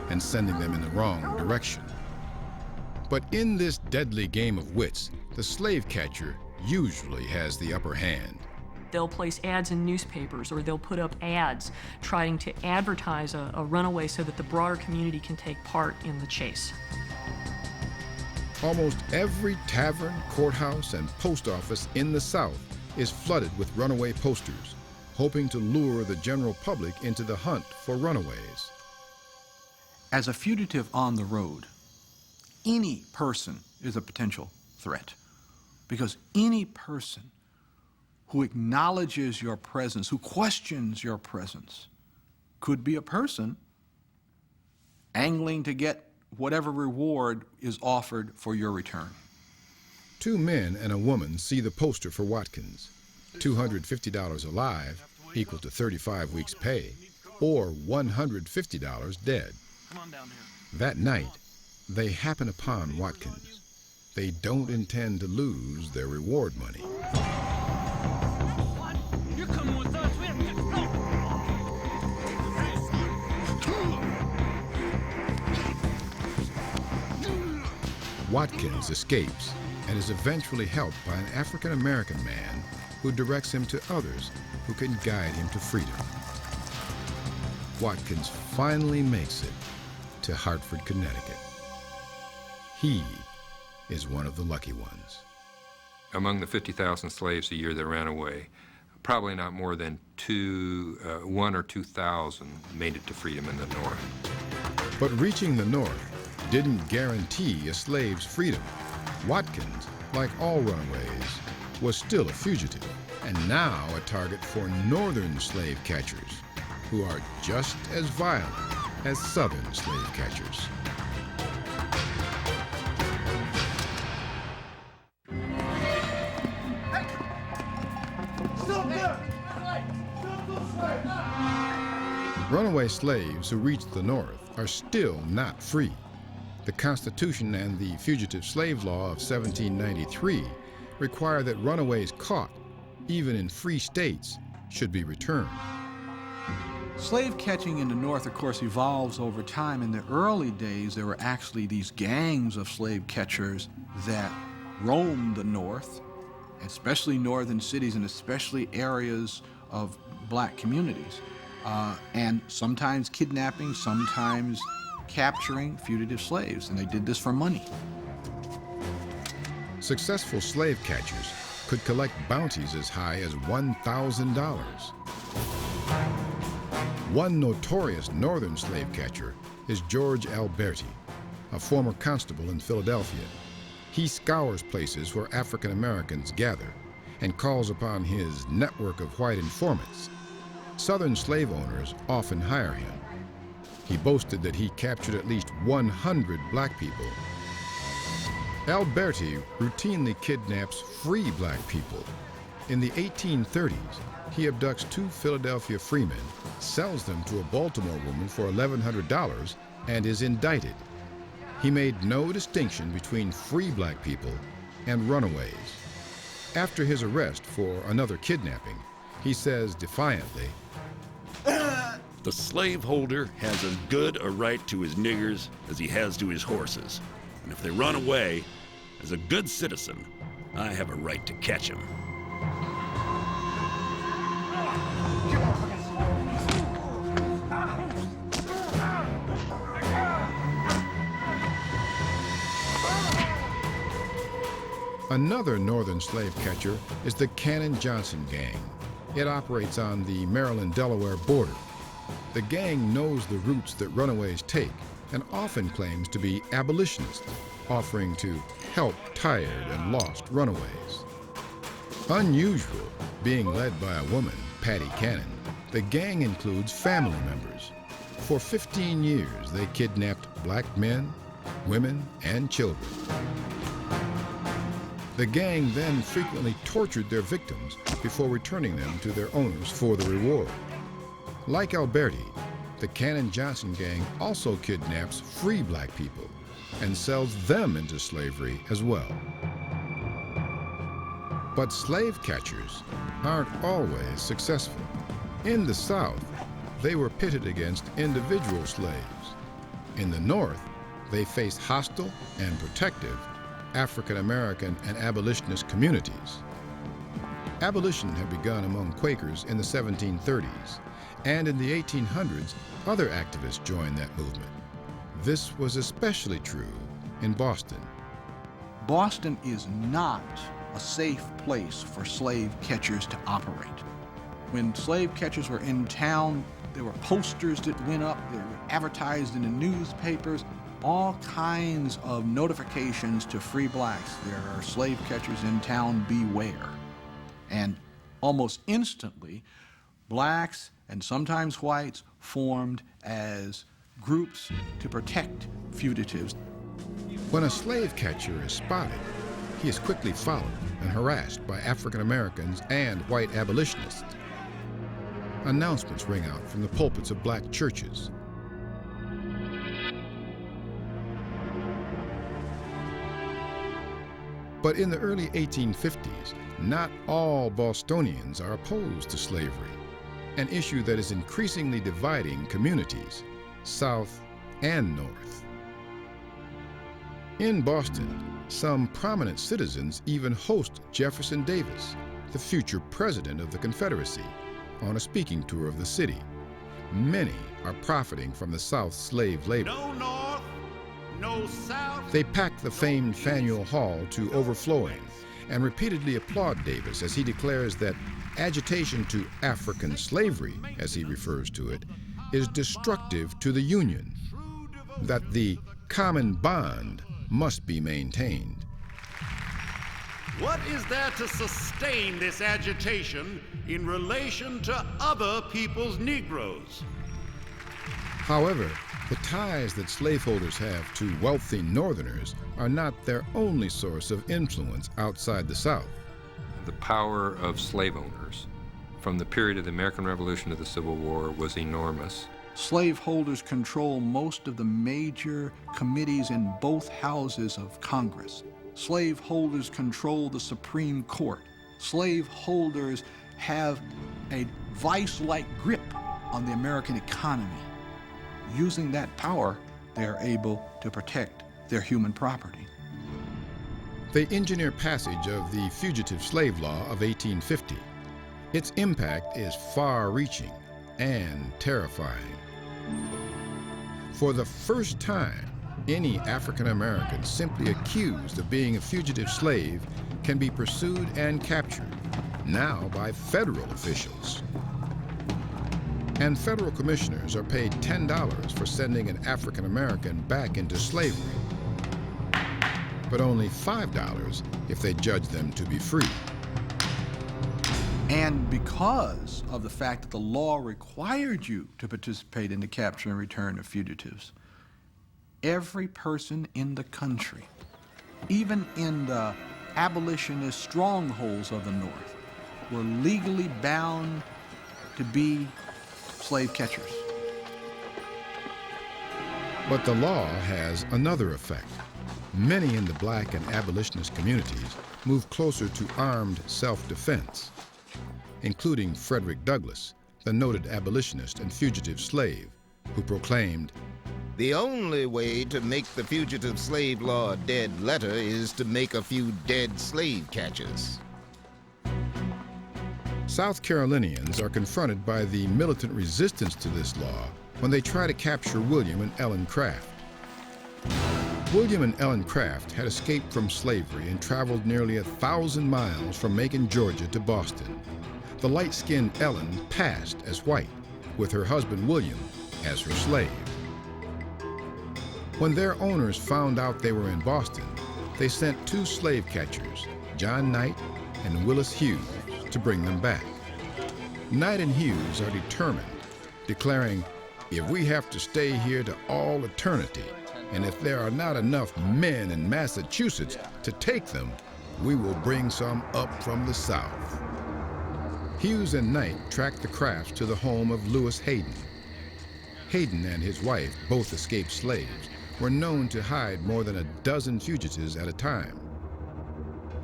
and sending them in the wrong direction. But in this deadly game of wits, the slave catcher usually has the upper hand. They'll place ads in newspapers, or they'll put up ads trying to advertise a runaway so that the broader community can take part in the chase. Almost every tavern, courthouse, and post office in the South is flooded with runaway posters, hoping to lure the general public into the hunt for runaways. As a fugitive on the road, any person is a potential threat, because any person who acknowledges your presence, who questions your presence, could be a person angling to get whatever reward is offered for your return. 2 men and a woman see the poster for Watkins. $250 alive, equal to 35 weeks' pay, or $150 dead. That night, they happen upon Watkins. They don't intend to lose their reward money. You're coming with us. We have to get Watkins escapes and is eventually helped by an African-American man who directs him to others who can guide him to freedom. Watkins finally makes it to Hartford, Connecticut. He is one of the lucky ones. Among the 50,000 slaves a year that ran away, probably not more than 1 or 2,000 made it to freedom in the North. But reaching the North didn't guarantee a slave's freedom. Watkins, like all runaways, was still a fugitive, and now a target for northern slave catchers, who are just as violent as southern slave catchers. Runaway slaves who reached the North are still not free. The Constitution and the Fugitive Slave Law of 1793 require that runaways caught, even in free states, should be returned. Slave catching in the North, of course, evolves over time. In the early days, there were actually these gangs of slave catchers that roamed the North, especially northern cities and especially areas of black communities, and sometimes kidnapping, sometimes capturing fugitive slaves, and they did this for money. Successful slave catchers could collect bounties as high as $1,000. One notorious northern slave catcher is George Alberti, a former constable in Philadelphia. He scours places where African Americans gather and calls upon his network of white informants. Southern slave owners often hire him. He boasted that he captured at least 100 black people. Alberti routinely kidnaps free black people. In the 1830s, he abducts 2 Philadelphia freemen, sells them to a Baltimore woman for $1,100, and is indicted. He made no distinction between free black people and runaways. After his arrest for another kidnapping, he says defiantly, "The slaveholder has as good a right to his niggers as he has to his horses. And if they run away, as a good citizen, I have a right to catch them." Another northern slave catcher is the Cannon Johnson Gang. It operates on the Maryland-Delaware border. The gang knows the routes that runaways take and often claims to be abolitionists, offering to help tired and lost runaways. Unusual, being led by a woman, Patty Cannon, the gang includes family members. For 15 years, they kidnapped black men, women, and children. The gang then frequently tortured their victims before returning them to their owners for the reward. Like Alberti, the Cannon Johnson Gang also kidnaps free black people. and sells them into slavery as well. But slave catchers aren't always successful. In the South, they were pitted against individual slaves. In the North, they faced hostile and protective African American and abolitionist communities. Abolition had begun among Quakers in the 1730s, and in the 1800s, other activists joined that movement. This was especially true in Boston. Boston is not a safe place for slave catchers to operate. When slave catchers were in town, there were posters that went up, they were advertised in the newspapers, all kinds of notifications to free blacks. There are slave catchers in town, beware. And almost instantly, blacks and sometimes whites formed as groups to protect fugitives. When a slave catcher is spotted, he is quickly followed and harassed by African Americans and white abolitionists. Announcements ring out from the pulpits of black churches. But in the early 1850s, not all Bostonians are opposed to slavery, an issue that is increasingly dividing communities, South and North. In Boston, some prominent citizens even host Jefferson Davis, the future president of the Confederacy, on a speaking tour of the city. Many are profiting from the South's slave labor. No North, no South. They pack the famed Faneuil Hall to overflowing and repeatedly applaud Davis as he declares that agitation to African slavery, as he refers to it, is destructive to the Union, that the common bond must be maintained. What is there to sustain this agitation in relation to other people's Negroes? However, the ties that slaveholders have to wealthy Northerners are not their only source of influence outside the South. The power of slave owners from the period of the American Revolution to the Civil War was enormous. Slaveholders control most of the major committees in both houses of Congress. Slaveholders control the Supreme Court. Slaveholders have a vice-like grip on the American economy. Using that power, they are able to protect their human property. They engineer passage of the Fugitive Slave Law of 1850. Its impact is far-reaching and terrifying. For the first time, any African American simply accused of being a fugitive slave can be pursued and captured, now by federal officials. And federal commissioners are paid $10 for sending an African American back into slavery, but only $5 if they judge them to be free. And because of the fact that the law required you to participate in the capture and return of fugitives, every person in the country, even in the abolitionist strongholds of the North, were legally bound to be slave catchers. But the law has another effect. Many in the black and abolitionist communities move closer to armed self-defense, including Frederick Douglass, the noted abolitionist and fugitive slave, who proclaimed, "The only way to make the fugitive slave law a dead letter is to make a few dead slave catchers." South Carolinians are confronted by the militant resistance to this law when they try to capture William and Ellen Craft. William and Ellen Craft had escaped from slavery and traveled nearly 1,000 miles from Macon, Georgia to Boston. The light-skinned Ellen passed as white, with her husband William as her slave. When their owners found out they were in Boston, they sent 2 slave catchers, John Knight and Willis Hughes, to bring them back. Knight and Hughes are determined, declaring, "If we have to stay here to all eternity, and if there are not enough men in Massachusetts to take them, we will bring some up from the South." Hughes and Knight tracked the Crafts to the home of Lewis Hayden. Hayden and his wife, both escaped slaves, were known to hide more than a dozen fugitives at a time.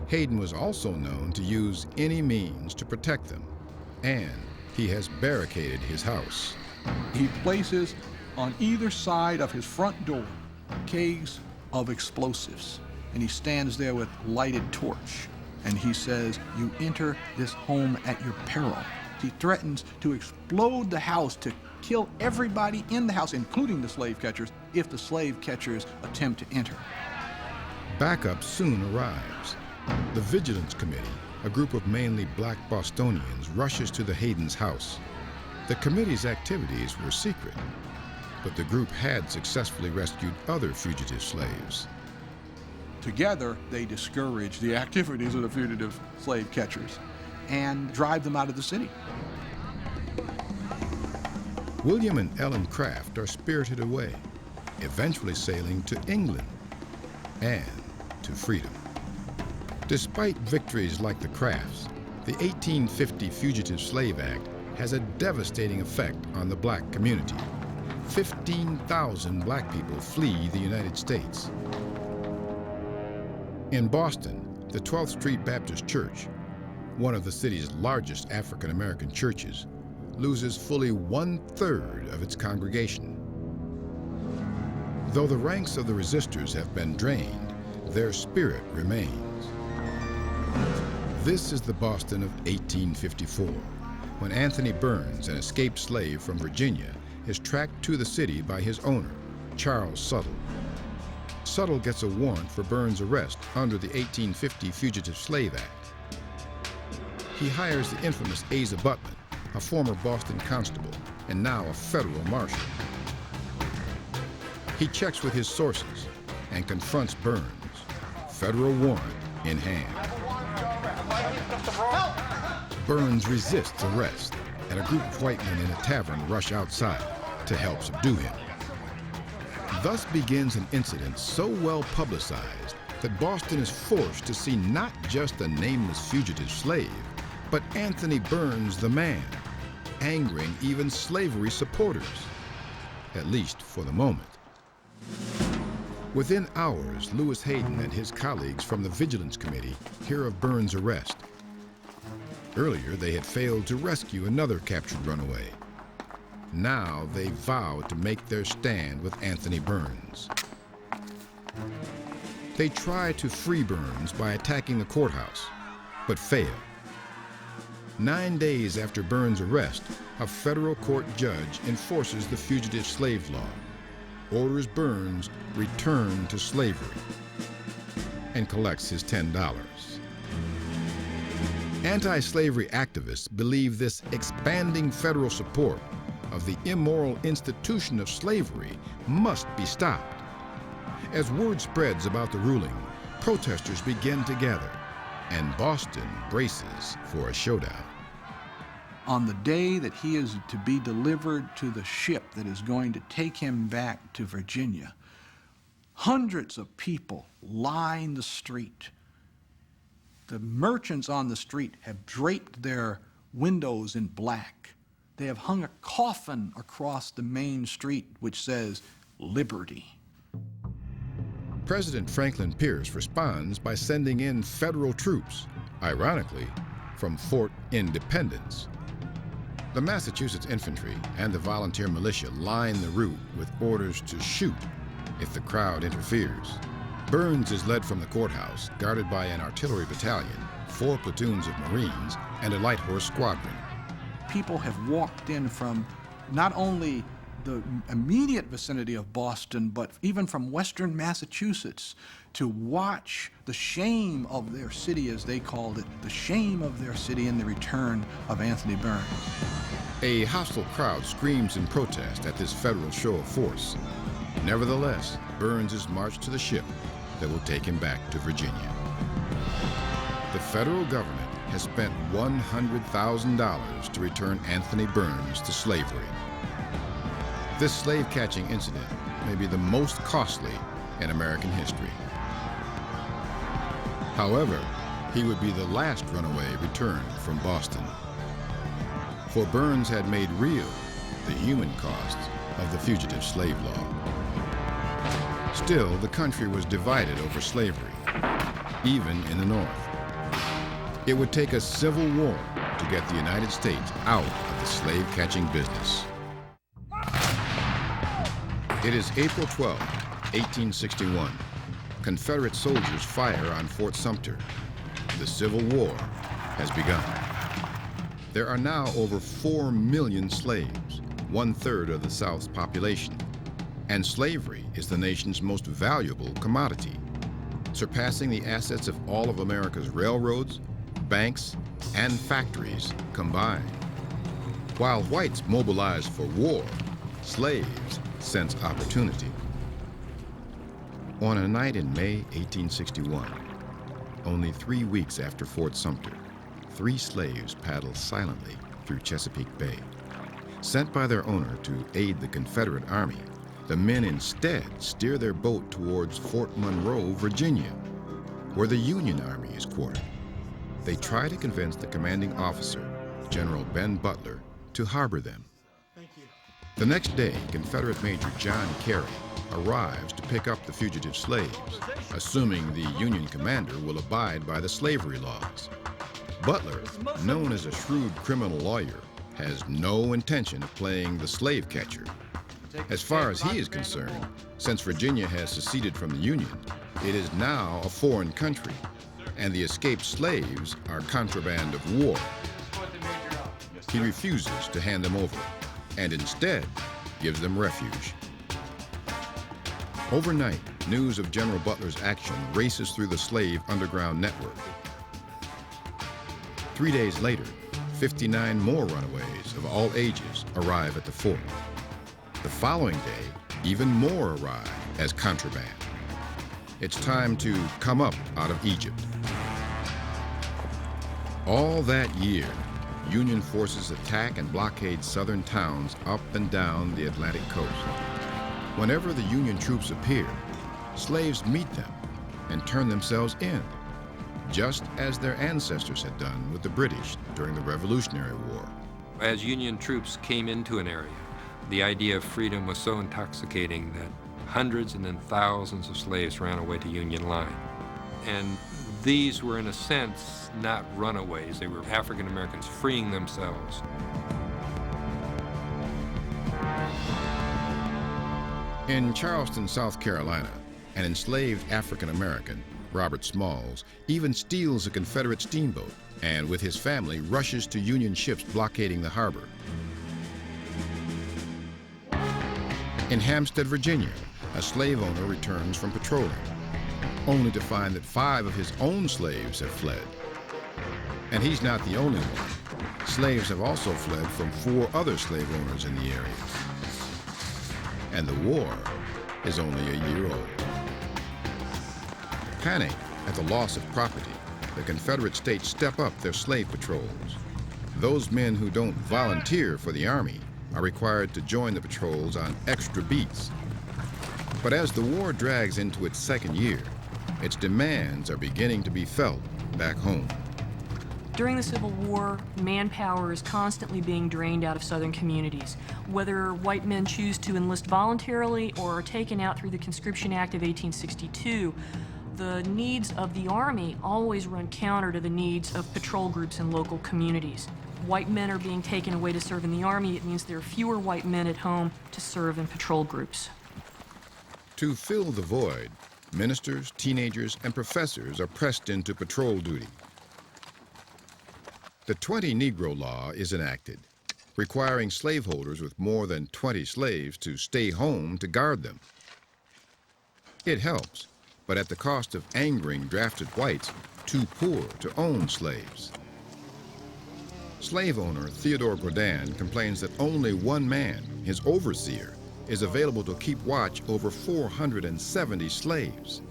Hayden was also known to use any means to protect them, and he has barricaded his house. He places on either side of his front door kegs of explosives, and he stands there with lighted torch, and he says, "You enter this home at your peril." He threatens to explode the house to kill everybody in the house, including the slave catchers, if the slave catchers attempt to enter. Backup soon arrives. The Vigilance Committee, a group of mainly black Bostonians, rushes to the Hayden's house. The committee's activities were secret, but the group had successfully rescued other fugitive slaves. Together, they discourage the activities of the fugitive slave catchers and drive them out of the city. William and Ellen Craft are spirited away, eventually sailing to England and to freedom. Despite victories like the Crafts, the 1850 Fugitive Slave Act has a devastating effect on the black community. 15,000 black people flee the United States. In Boston, the 12th Street Baptist Church, one of the city's largest African-American churches, loses fully 1/3 of its congregation. Though the ranks of the resistors have been drained, their spirit remains. This is the Boston of 1854, when Anthony Burns, an escaped slave from Virginia, is tracked to the city by his owner, Charles Suttle. Suttle gets a warrant for Burns' arrest under the 1850 Fugitive Slave Act. He hires the infamous Asa Butman, a former Boston constable and now a federal marshal. He checks with his sources and confronts Burns, federal warrant in hand. Burns resists arrest, and a group of white men in a tavern rush outside to help subdue him. Thus begins an incident so well publicized that Boston is forced to see not just a nameless fugitive slave, but Anthony Burns the man, angering even slavery supporters, at least for the moment. Within hours, Lewis Hayden and his colleagues from the Vigilance Committee hear of Burns' arrest. Earlier, they had failed to rescue another captured runaway. Now they vow to make their stand with Anthony Burns. They try to free Burns by attacking the courthouse, but fail. 9 days after Burns' arrest, a federal court judge enforces the fugitive slave law, orders Burns returned to slavery, and collects his $10. Anti-slavery activists believe this expanding federal support of the immoral institution of slavery must be stopped. As word spreads about the ruling, protesters begin to gather, and Boston braces for a showdown. On the day that he is to be delivered to the ship that is going to take him back to Virginia, hundreds of people line the street. The merchants on the street have draped their windows in black. They have hung a coffin across the main street which says, "Liberty." President Franklin Pierce responds by sending in federal troops, ironically, from Fort Independence. The Massachusetts infantry and the volunteer militia line the route with orders to shoot if the crowd interferes. Burns is led from the courthouse, guarded by an artillery battalion, 4 platoons of Marines, and a light horse squadron. People have walked in from not only the immediate vicinity of Boston, but even from western Massachusetts, to watch the shame of their city, as they called it, the shame of their city in the return of Anthony Burns. A hostile crowd screams in protest at this federal show of force. Nevertheless, Burns is marched to the ship that will take him back to Virginia. The federal government has spent $100,000 to return Anthony Burns to slavery. This slave-catching incident may be the most costly in American history. However, he would be the last runaway returned from Boston. For Burns had made real the human costs of the fugitive slave law. Still, the country was divided over slavery, even in the North. It would take a civil war to get the United States out of the slave-catching business. It is April 12, 1861. Confederate soldiers fire on Fort Sumter. The Civil War has begun. There are now over 4 million slaves, 1/3 of the South's population, and slavery is the nation's most valuable commodity, surpassing the assets of all of America's railroads, banks, and factories combined. While whites mobilized for war, slaves sense opportunity. On a night in May 1861, only 3 weeks after Fort Sumter, 3 slaves paddle silently through Chesapeake Bay. Sent by their owner to aid the Confederate Army, the men instead steer their boat towards Fort Monroe, Virginia, where the Union Army is quartered. They try to convince the commanding officer, General Ben Butler, to harbor them. The next day, Confederate Major John Carey arrives to pick up the fugitive slaves, assuming the Union commander will abide by the slavery laws. Butler, known as a shrewd criminal lawyer, has no intention of playing the slave catcher. As far as he is concerned, since Virginia has seceded from the Union, it is now a foreign country, and the escaped slaves are contraband of war. He refuses to hand them over, and instead gives them refuge. Overnight, news of General Butler's action races through the slave underground network. 3 days later, 59 more runaways of all ages arrive at the fort. The following day, even more arrive as contraband. It's time to come up out of Egypt. All that year, Union forces attack and blockade southern towns up and down the Atlantic coast. Whenever the Union troops appear, slaves meet them and turn themselves in, just as their ancestors had done with the British during the Revolutionary War. As Union troops came into an area, the idea of freedom was so intoxicating that hundreds and then thousands of slaves ran away to Union line. And these were, in a sense, not runaways. They were African Americans freeing themselves. In Charleston, South Carolina, an enslaved African American, Robert Smalls, even steals a Confederate steamboat and, with his family, rushes to Union ships blockading the harbor. In Hampstead, Virginia, a slave owner returns from patrolling, only to find that 5 of his own slaves have fled. And he's not the only one. Slaves have also fled from 4 other slave owners in the area. And the war is only a year old. Panicked at the loss of property, the Confederate states step up their slave patrols. Those men who don't volunteer for the Army are required to join the patrols on extra beats. But as the war drags into its 2nd year, its demands are beginning to be felt back home. During the Civil War, manpower is constantly being drained out of Southern communities. Whether white men choose to enlist voluntarily or are taken out through the Conscription Act of 1862, the needs of the Army always run counter to the needs of patrol groups in local communities. White men are being taken away to serve in the Army. It means there are fewer white men at home to serve in patrol groups. To fill the void, ministers, teenagers, and professors are pressed into patrol duty. The 20 Negro Law is enacted, requiring slaveholders with more than 20 slaves to stay home to guard them. It helps, but at the cost of angering drafted whites too poor to own slaves. Slave owner Theodore Godin complains that only one man, his overseer, is available to keep watch over 470 slaves.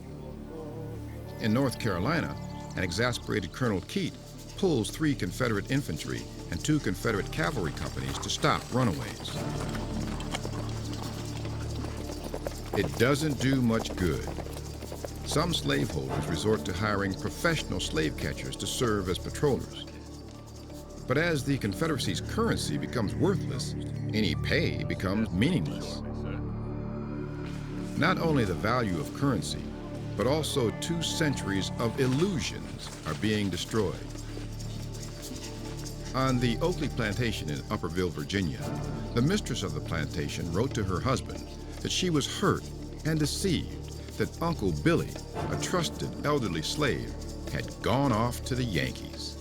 In North Carolina, an exasperated Colonel Keat pulls 3 Confederate infantry and 2 Confederate cavalry companies to stop runaways. It doesn't do much good. Some slaveholders resort to hiring professional slave catchers to serve as patrollers. But as the Confederacy's currency becomes worthless, any pay becomes meaningless. Not only the value of currency, but also 2 centuries of illusions are being destroyed. On the Oakley plantation in Upperville, Virginia, the mistress of the plantation wrote to her husband that she was hurt and deceived that Uncle Billy, a trusted elderly slave, had gone off to the Yankees.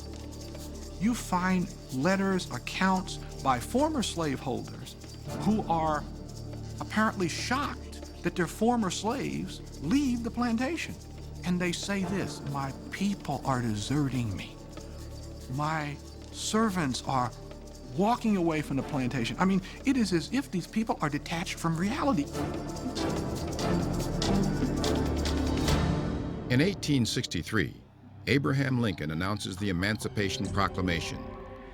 You find letters, accounts by former slaveholders who are apparently shocked that their former slaves leave the plantation. And they say this, "My people are deserting me. My servants are walking away from the plantation." I mean, it is as if these people are detached from reality. In 1863, Abraham Lincoln announces the Emancipation Proclamation.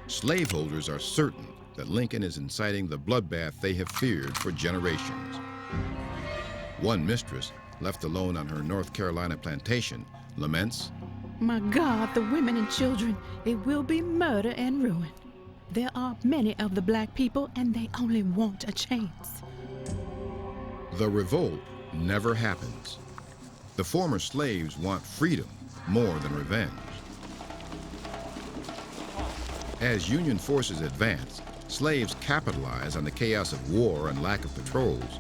Slaveholders are certain that Lincoln is inciting the bloodbath they have feared for generations. One mistress, left alone on her North Carolina plantation, laments, "My God, the women and children, it will be murder and ruin. There are many of the black people, and they only want a chance." The revolt never happens. The former slaves want freedom more than revenge. As Union forces advance, slaves capitalize on the chaos of war and lack of patrols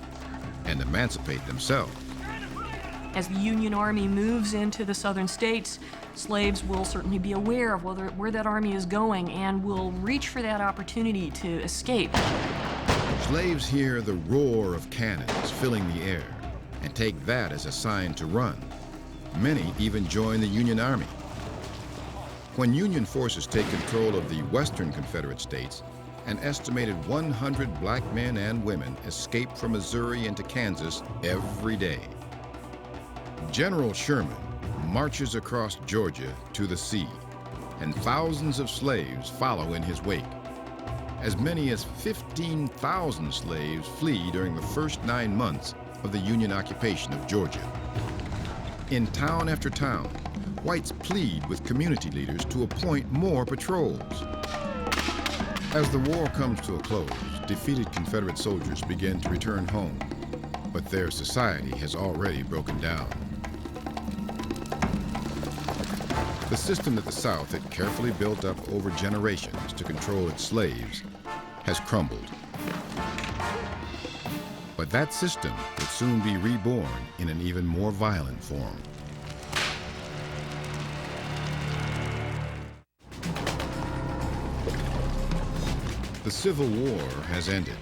and emancipate themselves. As the Union Army moves into the southern states, slaves will certainly be aware of where that army is going and will reach for that opportunity to escape. Slaves hear the roar of cannons filling the air and take that as a sign to run. Many even join the Union Army. When Union forces take control of the western Confederate states, an estimated 100 black men and women escape from Missouri into Kansas every day. General Sherman marches across Georgia to the sea, and thousands of slaves follow in his wake. As many as 15,000 slaves flee during the first 9 months of the Union occupation of Georgia. In town after town, whites plead with community leaders to appoint more patrols. As the war comes to a close, defeated Confederate soldiers begin to return home, but their society has already broken down. The system that the South had carefully built up over generations to control its slaves has crumbled. But that system would soon be reborn in an even more violent form. The Civil War has ended.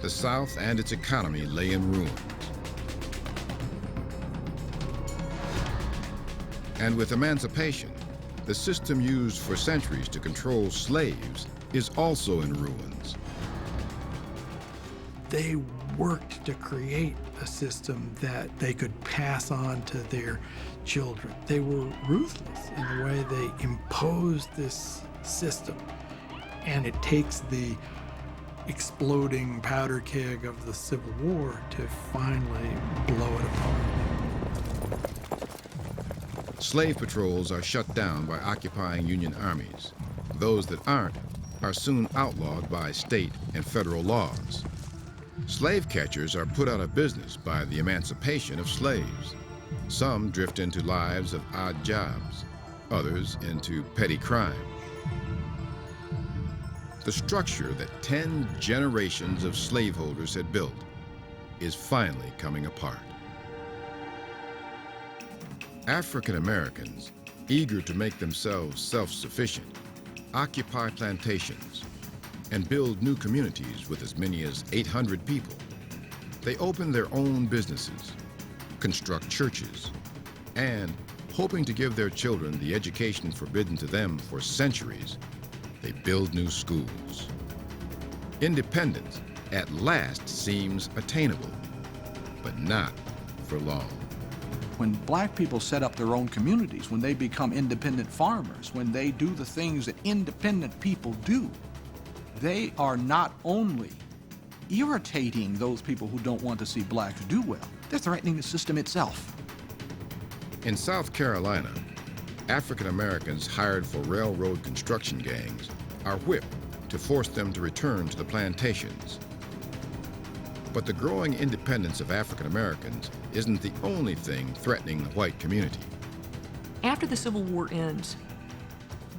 The South and its economy lay in ruins. And with emancipation, the system used for centuries to control slaves is also in ruins. They worked to create a system that they could pass on to their children. They were ruthless in the way they imposed this system. And it takes the exploding powder keg of the Civil War to finally blow it apart. Slave patrols are shut down by occupying Union armies. Those that aren't are soon outlawed by state and federal laws. Slave catchers are put out of business by the emancipation of slaves. Some drift into lives of odd jobs, others into petty crime. The structure that 10 generations of slaveholders had built is finally coming apart. African Americans, eager to make themselves self-sufficient, occupy plantations and build new communities with as many as 800 people. They open their own businesses, construct churches, and, hoping to give their children the education forbidden to them for centuries, they build new schools. Independence at last seems attainable, but not for long. When black people set up their own communities, when they become independent farmers, when they do the things that independent people do, they are not only irritating those people who don't want to see blacks do well, they're threatening the system itself. In South Carolina, African Americans hired for railroad construction gangs are whipped to force them to return to the plantations. But the growing independence of African Americans isn't the only thing threatening the white community. After the Civil War ends,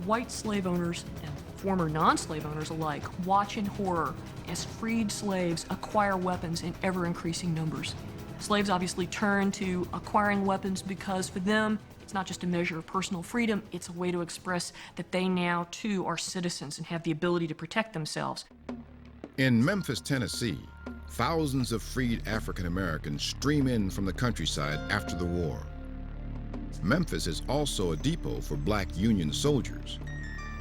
white slave owners and former non-slave owners alike watch in horror as freed slaves acquire weapons in ever-increasing numbers. Slaves obviously turn to acquiring weapons because for them, it's not just a measure of personal freedom, it's a way to express that they now too are citizens and have the ability to protect themselves. In Memphis, Tennessee, thousands of freed African Americans stream in from the countryside after the war. Memphis is also a depot for black Union soldiers.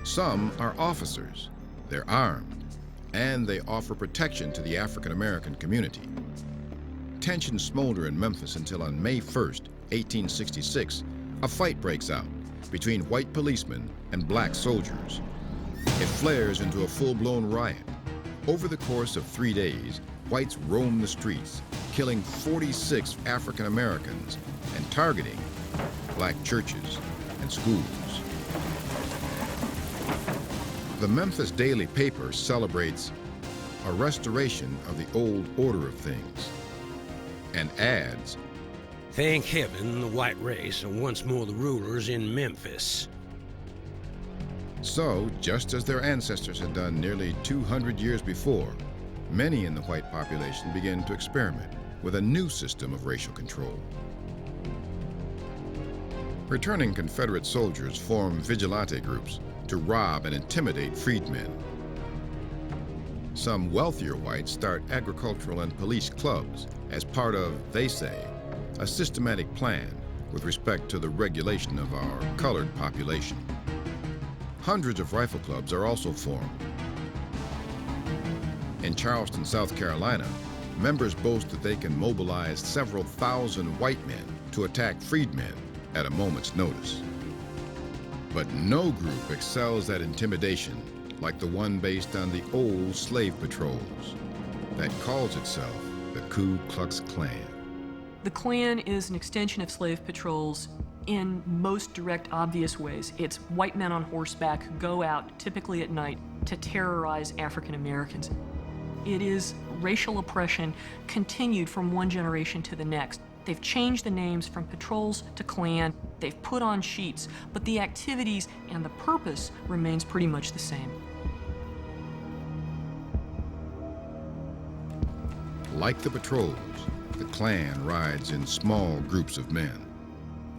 Some are officers, they're armed, and they offer protection to the African American community. Tensions smolder in Memphis until on May 1st, 1866, a fight breaks out between white policemen and black soldiers. It flares into a full-blown riot. Over the course of 3 days, whites roam the streets, killing 46 African Americans and targeting black churches and schools. The Memphis Daily Paper celebrates a restoration of the old order of things and adds, "Thank heaven the white race are once more the rulers in Memphis." So, just as their ancestors had done nearly 200 years before, many in the white population began to experiment with a new system of racial control. Returning Confederate soldiers formed vigilante groups to rob and intimidate freedmen. Some wealthier whites start agricultural and police clubs as part of, they say, a systematic plan with respect to the regulation of our colored population. Hundreds of rifle clubs are also formed. In Charleston, South Carolina, members boast that they can mobilize several thousand white men to attack freedmen at a moment's notice. But no group excels at intimidation like the one based on the old slave patrols that calls itself the Ku Klux Klan. The Klan is an extension of slave patrols in most direct, obvious ways. It's white men on horseback who go out, typically at night, to terrorize African Americans. It is racial oppression continued from one generation to the next. They've changed the names from patrols to Klan. They've put on sheets, but the activities and the purpose remains pretty much the same. Like the patrols, the Klan rides in small groups of men.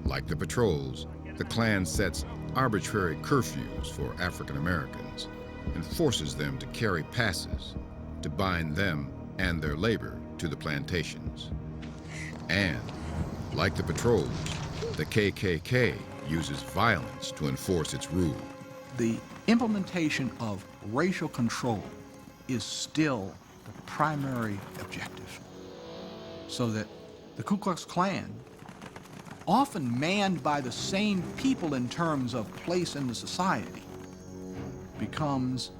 Like the patrols, the Klan sets arbitrary curfews for African Americans and forces them to carry passes to bind them and their labor to the plantations. And, like the patrols, the KKK uses violence to enforce its rule. The implementation of racial control is still the primary objective, so that the Ku Klux Klan, often manned by the same people in terms of place in the society, becomes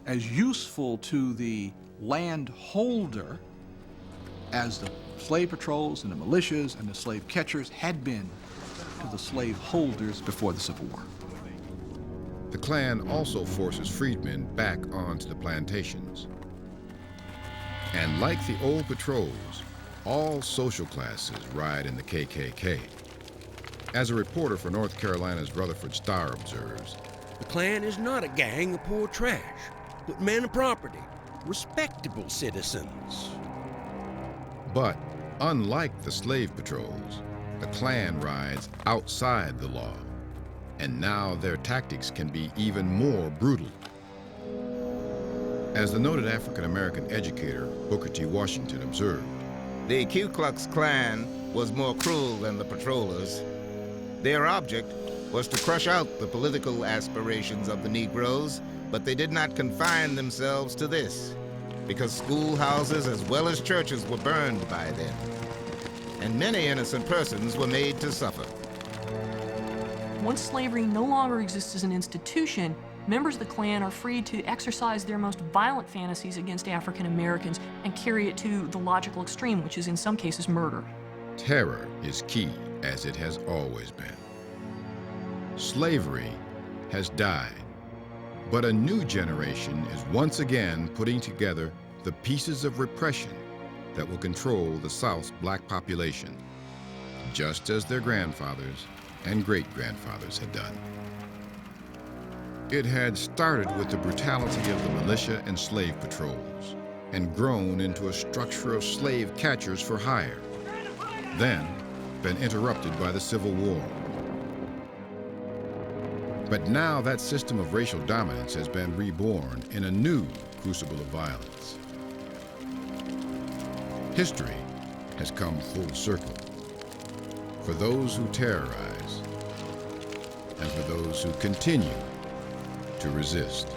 as useful to the landholder as the slave patrols and the militias and the slave catchers had been to the slave holders before the Civil War. The Klan also forces freedmen back onto the plantations. And like the old patrols, all social classes ride in the KKK. As a reporter for North Carolina's Rutherford Star observes, "The Klan is not a gang of poor trash, but men of property, respectable citizens." But unlike the slave patrols, the Klan rides outside the law, and now their tactics can be even more brutal. As the noted African-American educator Booker T. Washington observed, The Ku Klux Klan was more cruel than the patrollers. Their object was to crush out the political aspirations of the Negroes, but they did not confine themselves to this, because schoolhouses as well as churches were burned by them, and many innocent persons were made to suffer. Once slavery no longer exists as an institution, members of the Klan are free to exercise their most violent fantasies against African Americans and carry it to the logical extreme, which is in some cases murder. terror is key, as it has always been. Slavery has died, but a new generation is once again putting together the pieces of repression that will control the South's black population, just as their grandfathers and great-grandfathers had done. It had started with the brutality of the militia and slave patrols and grown into a structure of slave catchers for hire, then been interrupted by the Civil War. But now that system of racial dominance has been reborn in a new crucible of violence. History has come full circle for those who terrorize and for those who continue to resist.